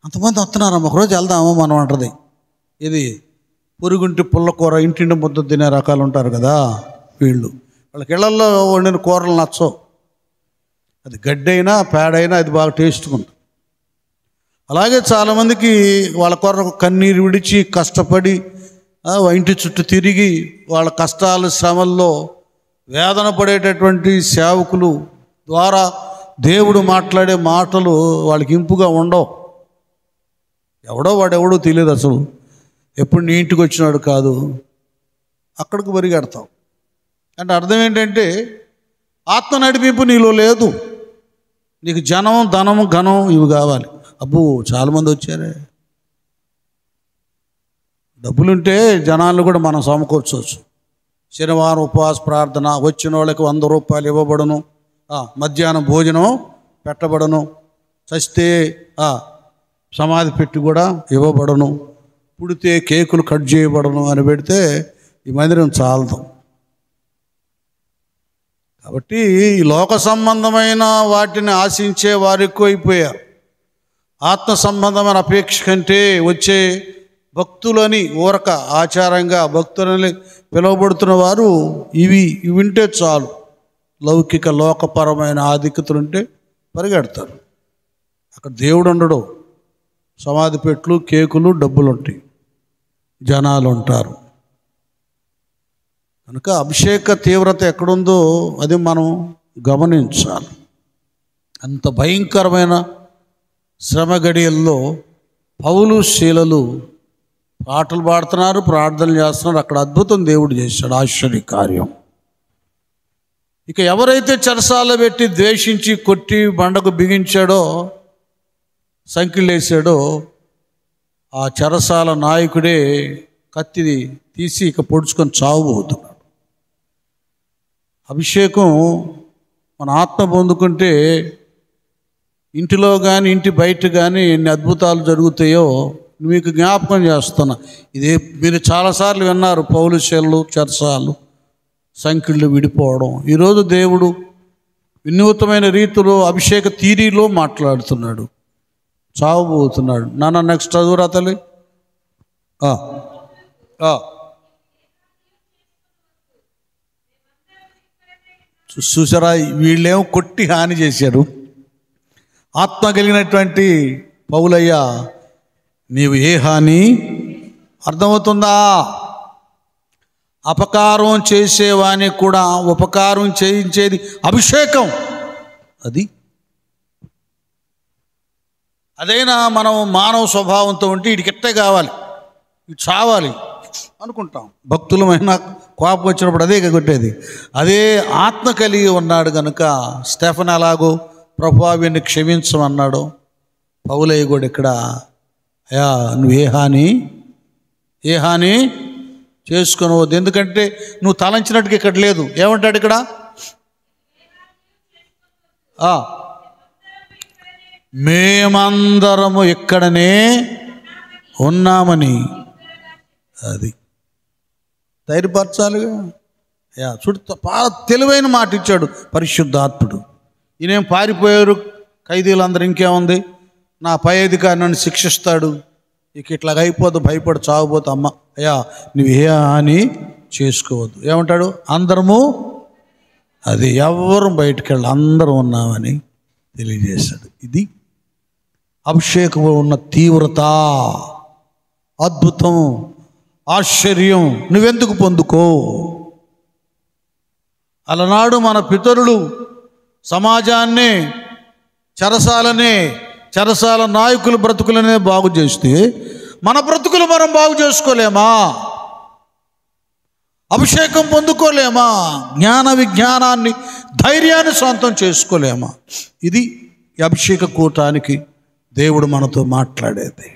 అంతమంది వస్తున్నారమ్మ, ఒకరోజు వెళ్దాము మనం అంటది. ఇది పురుగుంటి పుల్లకూర, ఇంటింటి ముద్ద తినే రకాలు ఉంటారు కదా వీళ్ళు. వాళ్ళకి ఇళ్లలో వండిన కూరలు నచ్చవు. అది గడ్డైనా పేడైనా అది బాగా టేస్ట్గా ఉంటుంది. అలాగే చాలామందికి వాళ్ళ కొరకు కన్నీరు విడిచి కష్టపడి ఇంటి చుట్టూ తిరిగి వాళ్ళ కష్టాలు, శ్రమల్లో వేదన పడేటటువంటి సేవకులు ద్వారా దేవుడు మాట్లాడే మాటలు వాళ్ళకి ఇంపుగా ఉండవు. వాడెవడో తెలియదు అసలు, ఎప్పుడు నీ ఇంటికి వచ్చినాడు కాదు, అక్కడికి పరిగెడతావు. అంటే అర్థం ఏంటంటే ఆత్మ నడిపింపు నీలో లేదు. నీకు జనం, ధనము, ఘనం ఇవి కావాలి. అబ్బో చాలామంది వచ్చారే. డబ్బులుంటే జనాలను కూడా మనం సమకూర్చవచ్చు. శనివారం ఉపవాస ప్రార్థన, వచ్చిన వాళ్ళకి 100 రూపాయలు ఇవ్వబడును, మధ్యాహ్నం భోజనం పెట్టబడను, చస్తే సమాధి పెట్టి కూడా ఇవ్వబడను, పుడితే కేకులు కట్ చేయబడను అని పెడితే ఈ మందిరం చాలదు. కాబట్టి ఈ లోక సంబంధమైన వాటిని ఆశించే వారు ఎక్కువైపోయారు. ఆత్మ సంబంధమైన అపేక్ష కంటే వచ్చే భక్తులని ఊరక ఆచారంగా భక్తులని పిలువబడుతున్న వారు ఇవి వింటే చాలు, లౌకిక లోకపరమైన ఆధిక్యతలుంటే పరిగెడతారు. అక్కడ దేవుడు ఉండడు, సమాధి పెట్లు, కేకులు, డబ్బులు ఉంటాయి, జనాలు ఉంటారు. కనుక అభిషేక తీవ్రత ఎక్కడుందో అది మనం గమనించాలి. అంత భయంకరమైన శ్రమ గడియల్లో పౌలు శీలలు పాటలు పాడుతున్నారు, ప్రార్థనలు చేస్తున్నారు. అక్కడ అద్భుతం దేవుడు చేశాడు, ఆశ్చర్య కార్యం. ఇక ఎవరైతే చెరసాలలో పెట్టి ద్వేషించి కొట్టి బండకు బిగించాడో, సంఖ్యలేసాడో, ఆ చెరసాల నాయకుడే కత్తిని తీసి ఇక పొడుచుకొని చావబోతున్నాడు. అభిషేకం మన ఆత్మ పొందుకుంటే ఇంటిలో కానీ ఇంటి బయట కానీ ఎన్ని అద్భుతాలు జరుగుతాయో మీకు జ్ఞాపకం చేస్తున్నా. ఇదే మీరు చాలాసార్లు విన్నారు, పౌలు శీలలు, చెరసాలు, సంఖ్యలు విడిపోవడం. ఈరోజు దేవుడు వినూతమైన రీతిలో అభిషేక తీరిలో మాట్లాడుతున్నాడు, చావబోతున్నాడు. నాన్న నెక్స్ట్ చదువురా తల్లి. చూసారా, వీళ్ళేమో కొట్టి హాని చేశారు. ఆత్మ కలిగినటువంటి పౌలయ్య, నీవు ఏ హాని అర్థమవుతుందా? అపకారం చేసేవానికి కూడా ఉపకారం చేయించేది అభిషేకం. అదైనా మనం మానవ స్వభావంతో ఉంటే వీడికి ఎట్టే కావాలి, ఇది చావాలి అనుకుంటాం. భక్తులమైన కోపం వచ్చినప్పుడు అదే కొట్టేది. అదే ఆత్మ కలిగి ఉన్నాడు కనుక స్టెఫన్ ఎలాగో ప్రభువా వీడిని క్షమించమన్నాడు, పౌలయ్య కూడా ఇక్కడ అయ్యా నువ్వు ఏ హాని చేసుకునవద్దు, ఎందుకంటే నువ్వు తలంచినట్టుగా ఇక్కడ లేదు. ఏమంటాడు ఇక్కడ? మేమందరము ఇక్కడనే ఉన్నామని. అది ధైర్యపరచాలిగా. బాగా తెలివైన మాట ఇచ్చాడు పరిశుద్ధాత్ముడు. ఈయనేం పారిపోయారు ఖైదీలందరూ, ఇంకేముంది, నా పై అధికారి నన్ను శిక్షిస్తాడు, ఇక ఇట్లాగ అయిపోద్దు, భయపడి చావబోతు. అమ్మ అయ్యా నువ్వు ఏ హాని చేసుకోవద్దు. ఏమంటాడు? అందరము, అది ఎవరు బయటికి వెళ్ళి అందరూ ఉన్నామని తెలియజేశాడు. ఇది అభిషేకం ఉన్న తీవ్రత, అద్భుతం, ఆశ్చర్యం నువ్వెందుకు పొందుకో. అలనాడు మన పితరులు సమాజాన్నే, చెరసాల నాయకుల బ్రతుకులనే బాగు చేస్తే మన బ్రతుకులు మనం బాగు చేసుకోలేమా? అభిషేకం పొందుకోలేమా? జ్ఞాన విజ్ఞానాన్ని, ధైర్యాన్ని సొంతం చేసుకోలేమా? ఇది ఈ అభిషేక కూటానికి దేవుడు మనతో మాట్లాడేది.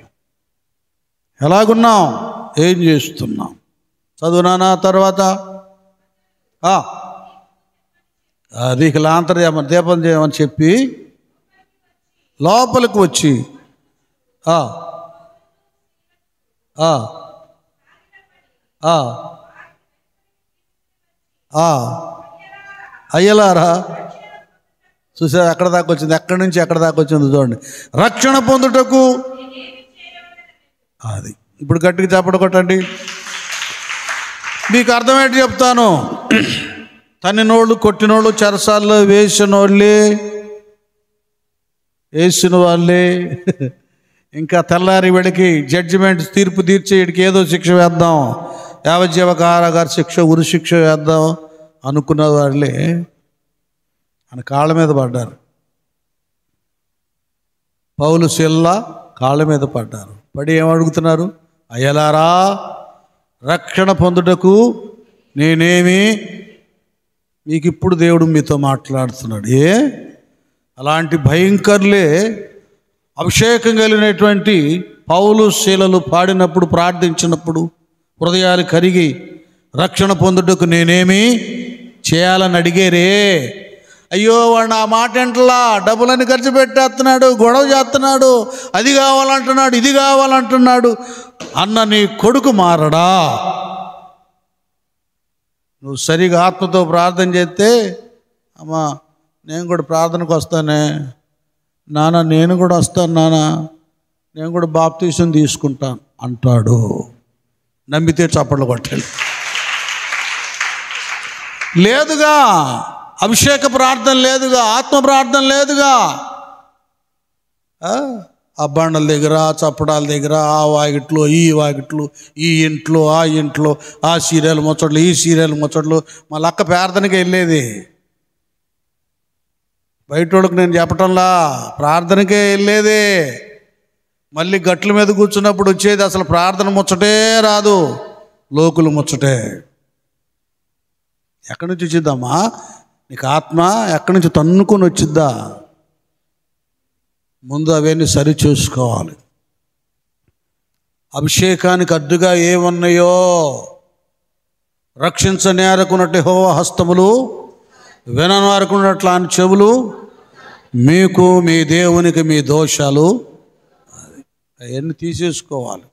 ఎలాగున్నాం, ఏం చేస్తున్నాం? చదువునా తర్వాత అది లాంతర్యామ దీపం చేయమని చెప్పి లోపలికి వచ్చి అయ్యలారా, చూసారు ఎక్కడ దాకా వచ్చింది, ఎక్కడి నుంచి ఎక్కడ దాకా వచ్చింది చూడండి. రక్షణ పొందుటకు, అది ఇప్పుడు గట్టిగా చెప్పడం కొట్టండి. మీకు అర్థమేంటి చెప్తాను. తన్నినోళ్ళు, కొట్టినోళ్ళు, చెరసాల్లో వేసిన వాళ్ళే ఇంకా తెల్లారి వీడికి జడ్జిమెంట్ తీర్పు తీర్చి వీడికి ఏదో శిక్ష వేద్దాం, యావజ్జీవ కారాగార శిక్ష, ఉరి శిక్ష వేద్దాం అనుకున్న వాళ్ళే ఆయన కాళ్ళ మీద పడ్డారు. పౌలు శీల కాళ్ళ మీద పడ్డారు. పడి ఏమడుగుతున్నారు? అయ్యలారా, రక్షణ పొందుటకు నేనేమి మీకు ఇప్పుడు దేవుడు మీతో మాట్లాడుతున్నాడు. అలాంటి భయంకరులే అభిషేకం కలిగినటువంటి పౌలు శీలలు పాడినప్పుడు, ప్రార్థించినప్పుడు హృదయాలు కరిగి రక్షణ పొందుటకు నేనేమి చేయాలని అడిగారే. అయ్యో వాడు నా మాట ఎంటలా, డబ్బులని ఖర్చు పెట్టేస్తున్నాడు, గొడవ చేస్తున్నాడు, అది కావాలంటున్నాడు, ఇది కావాలంటున్నాడు అన్న నీ కొడుకు మారడా? నువ్వు సరిగా ఆత్మతో ప్రార్థన చేస్తే, అమ్మా నేను కూడా ప్రార్థనకు వస్తానే, నాన్న నేను కూడా వస్తాను, నాన్న నేను కూడా బాప్తీసం తీసుకుంటాను అంటాడు. నమ్మితే చప్పట్లు కొట్టాలి. లేదుగా అభిషేక ప్రార్థన, లేదుగా ఆత్మ ప్రార్థన, లేదుగా ఆ బండల దగ్గర, చప్పడాల దగ్గర, ఆ వాకిట్లో, ఈ వాకిట్లు, ఈ ఇంట్లో, ఆ ఇంట్లో, ఆ సీరియల్ ముచ్చట్లు, ఈ సీరియల్ ముచ్చట్లు. మా లక్క ప్రార్థనకి వెళ్ళేది. బయటోళ్ళకి నేను చెప్పటంలా, ప్రార్థనకే వెళ్ళేది. మళ్ళీ గట్ల మీద కూర్చున్నప్పుడు వచ్చేది అసలు ప్రార్థన ముచ్చటే రాదు, లోకులు ముచ్చటే. ఎక్కడి నుంచి వచ్చిద్దామా నీకు ఆత్మ? ఎక్కడి నుంచి తన్నుకొని వచ్చిద్దా? ముందు అవన్నీ సరి చూసుకోవాలి. అభిషేకానికి అడ్డుగా ఏమున్నాయో రక్షించనేరకున్నట్టు యెహోవా హస్తములు, విననేరకున్నట్లు ఆయన చెవులు, మీకు మీ దేవునికి మీ దోషాలు అవన్నీ తీసేసుకోవాలి.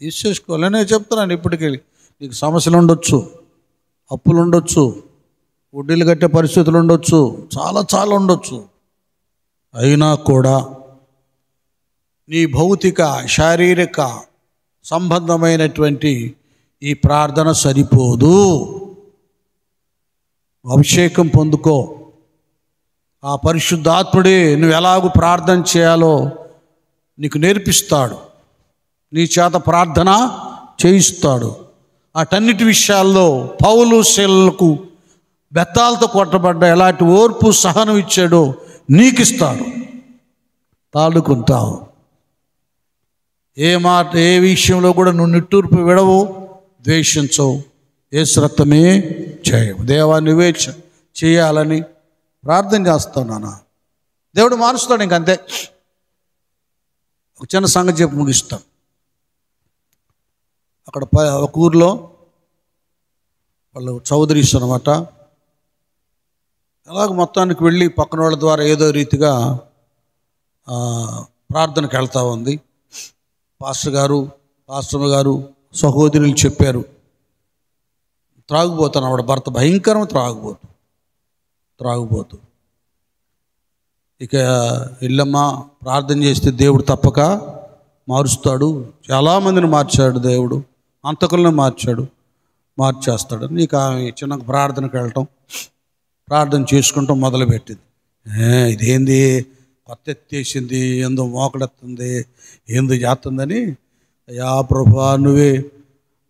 నేను చెప్తున్నాను. ఇప్పటికీ నీకు సమస్యలు ఉండొచ్చు, అప్పులు ఉండొచ్చు, వడ్డీలు కట్టే పరిస్థితులు ఉండొచ్చు, చాలా ఉండొచ్చు. అయినా కూడా నీ భౌతిక, శారీరక సంబంధమైనటువంటి ఈ ప్రార్థన సరిపోదు. అభిషేకం పొందుకో. ఆ పరిశుద్ధాత్ముడే నువ్వు ఎలాగూ ప్రార్థన చేయాలో నీకు నేర్పిస్తాడు, నీ చేత ప్రార్థన చేయిస్తాడు. అటన్నిటి విషయాల్లో పౌలు శీలలకు బెత్తాలతో కొట్టబడ్డ ఎలాంటి ఓర్పు సహనం ఇచ్చాడో నీకు ఇస్తాడు. తాడుకుంటావు. ఏ విషయంలో కూడా నువ్వు నిట్టూర్పు విడవు, ద్వేషించవు, యేసు రక్తమే చేయవు. దేవా నువ్వే చేయాలని ప్రార్థన చేస్తావు నాన్న. దేవుడు మారుస్తాడు. ఇంకంతే. ఒక చిన్న సంగతి చెప్పి ముగిస్తాం. అక్కడ ఒక ఊర్లో వాళ్ళు చౌదరీస్ అనమాట. అలాగ మొత్తానికి వెళ్ళి పక్కన వాళ్ళ ద్వారా ఏదో రీతిగా ప్రార్థనకు వెళ్తూ ఉంది. పాస్టర్ గారు సహోదరులు చెప్పారు, త్రాగుబోతాను ఆవిడ భర్త, భయంకరం త్రాగుబోతు. ఇక ఇల్లమ్మ ప్రార్థన చేస్తే దేవుడు తప్పక మారుస్తాడు. చాలామందిని మార్చాడు దేవుడు, అంతకులను మార్చేస్తాడు. నీకు ఆమె చిన్న ప్రార్థనకు వెళ్ళటం, ప్రార్థన చేసుకుంటాం మొదలుపెట్టింది. ఇదేంది కొత్త ఎత్తేసింది, ఏందో మోకడెత్తుంది, ఏందో చేస్తుందని, అయ్యా ప్రభువా నువ్వే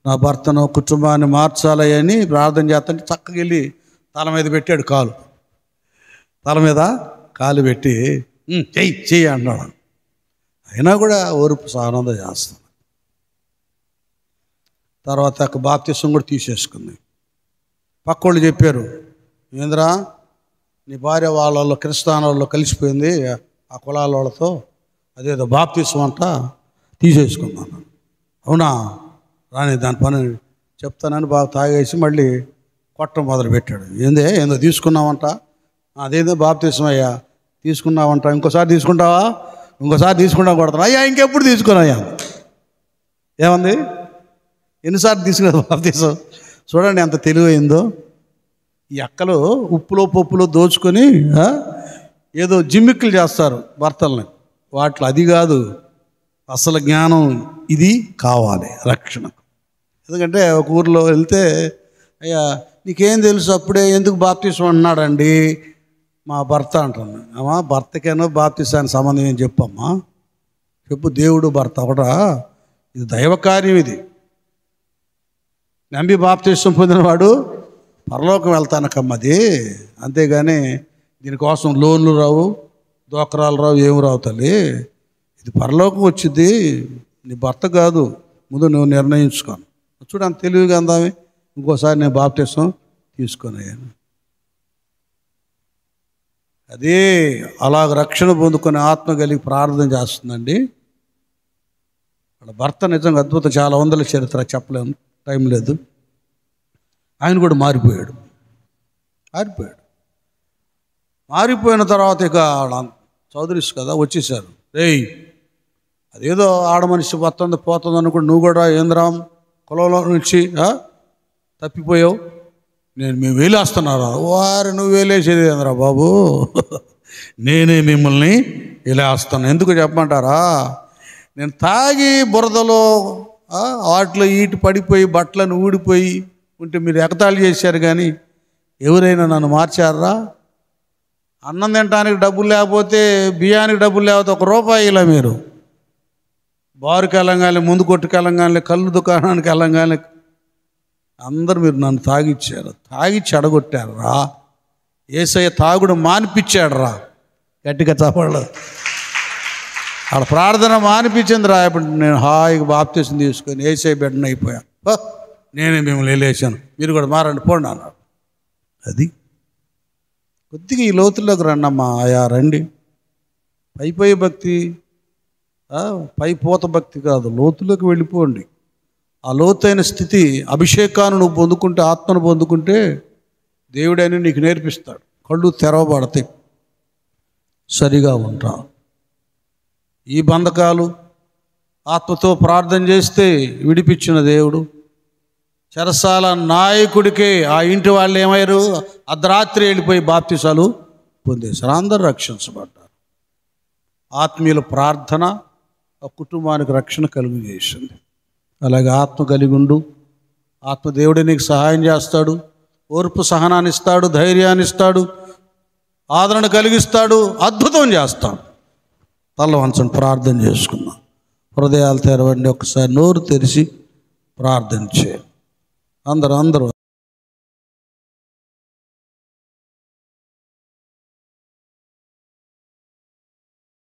నా భర్తను, కుటుంబాన్ని మార్చాలని ప్రార్థన చేస్తుంటే చక్కగా వెళ్ళి తల మీద పెట్టాడు కాలు. తల మీద కాలు పెట్టి చెయ్యి అన్నాడు. అయినా కూడా ఓర్పు సహనంగా చేస్తాను. తర్వాత బాప్తిసం కూడా తీసేసుకుంది. పక్కోళ్ళు చెప్పారు, ఏంద్రా నీ భార్య వాళ్ళలో క్రిస్తాన్ వాళ్ళలో కలిసిపోయింది, ఆ కులాల వాళ్ళతో, అదేదో బాప్తిసం అంట తీసేసుకున్నాను. అవునా, రాని దాని పని చెప్తానని బాగా తాగేసి మళ్ళీ కొట్టడం మొదలుపెట్టాడు. ఏందో తీసుకున్నావంట, అదేందో బాప్తిసం అయ్యా తీసుకున్నావంట, ఇంకోసారి తీసుకుంటావా, ఇంకోసారి తీసుకుంటా కొడతాను. అయ్యా ఇంకెప్పుడు తీసుకున్నాయ్యా, ఏమంది, ఎన్నిసార్లు తీసుకున్నా బాప్తిసం? చూడండి ఎంత తెలివైందో. ఈ అక్కలు ఉప్పులో పప్పులో దోచుకొని ఏదో జిమ్మిక్కులు చేస్తారు భర్తల్ని. వాటిలో అది కాదు అసలు జ్ఞానం. ఇది కావాలి రక్షణకు. ఎందుకంటే ఒక ఊర్లో వెళ్తే, అయ్యా నీకేం తెలుసు, అప్పుడే ఎందుకు బాప్తిసం అన్నాడండి మా భర్త అంటుంది. అమ్మా భర్తకేనో బాప్తిసానికి సంబంధం ఏం చెప్పమ్మా, చెప్పు. దేవుడు భర్త ఒకటా? ఇది దైవ కార్యం. ఇది నమ్మి బాప్తిసం పొందినవాడు పరలోకం వెళ్తానకమ్మది. అంతేగాని దీనికోసం లోన్లు రావు, దోకరాలు రావు, ఏమి రావు తల్లి. ఇది పరలోకం వచ్చింది, నీ భర్త కాదు. ముందు నువ్వు నిర్ణయించుకోను. చూడు అంత తెలివిగా అందామే. ఇంకోసారి నేను బాప్తిసం తీసుకొనయ్యాను. అదే అలాగ రక్షణ పొందుకొని ఆత్మ కలిగి ప్రార్థన చేస్తుందండి. వాళ్ళ భర్త నిజంగా అద్భుతం, చాలా వందల చరిత్ర చెప్పలేము, టైం లేదు. ఆయన కూడా మారిపోయాడు. మారిపోయిన తర్వాత ఇక వాళ్ళ చౌదరీస్ కదా వచ్చేసారు. రేయ్, అదేదో ఆడ మనిషి వస్తుంది పోతుంది అనుకుంటే నువ్వు కూడా ఏంద్రాం కులంలో నుంచి తప్పిపోయావు, మేము వేలేస్తున్నారా? వారు నువ్వు వేలేసేది ఏంద్రా బాబు, నేనే మిమ్మల్ని వేలేస్తాను. ఎందుకు చెప్పమంటారా? నేను తాగి బురదలో వాటిలో ఈటి పడిపోయి బట్టలను ఊడిపోయి ఉంటే మీరు ఎగతాళి చేశారు, కానీ ఎవరైనా నన్ను మార్చారా? అన్నం తినడానికి డబ్బులు లేకపోతే, బియ్యానికి డబ్బులు లేకపోతే ₹1 ఇలా మీరు బారుకి వెళ్ళంగానే, ముందు కొట్టుకు వెళ్ళంగానే, కళ్ళు దుకాణానికి వెళ్ళంగానే అందరు మీరు నన్ను తాగిచ్చారు, తాగిచ్చి చెడగొట్టారా? యేసయ్య తాగుడు మానిపించాడు రా, గట్టిగా చెప్పలేదు. ఆడ ప్రార్థన మానిపించింది రా. ఇప్పుడు నేను హాయిగా బాప్తీసం తీసుకొని యేసయ్య బిడ్డను అయిపోయా, నేనే మిమ్మల్ని వెళ్ళేసాను, మీరు కూడా మారండి పోండి అన్నాడు. అది కొద్దిగా ఈ లోతుల్లోకి రండి అమ్మా, రండి. పై భక్తి, పూత భక్తి కాదు, లోతులోకి వెళ్ళిపోండి. ఆ లోతైన స్థితి, అభిషేకాన్ని నువ్వు పొందుకుంటే, ఆత్మను పొందుకుంటే దేవుడైనా నీకు నేర్పిస్తాడు. కళ్ళు తెరవబడతాయి, సరిగా ఉంటా. ఈ బంధకాలు ఆత్మతో ప్రార్థన చేస్తే విడిపించిన దేవుడు, చెరసాల నాయకుడికే ఆ ఇంటి వాళ్ళు ఏమయ్యారు? అర్ధరాత్రి వెళ్ళిపోయి బాప్తిసాలు పొందేశారు, అందరూ రక్షించబడ్డారు. ఆత్మీయుల ప్రార్థన ఆ కుటుంబానికి రక్షణ కలుగు చేసింది. అలాగే ఆత్మ కలిగి ఉండు. ఆత్మ దేవుడే నీకు సహాయం చేస్తాడు, ఓర్పు సహనాన్ని ఇస్తాడు, ధైర్యాన్ని ఇస్తాడు, ఆదరణ కలిగిస్తాడు, అద్భుతం చేస్తాడు. తల వంచండి, ప్రార్థన చేసుకుందాం. హృదయాలు తెరవండి, ఒకసారి నోరు తెరిచి ప్రార్థన చేయండి. అందరూ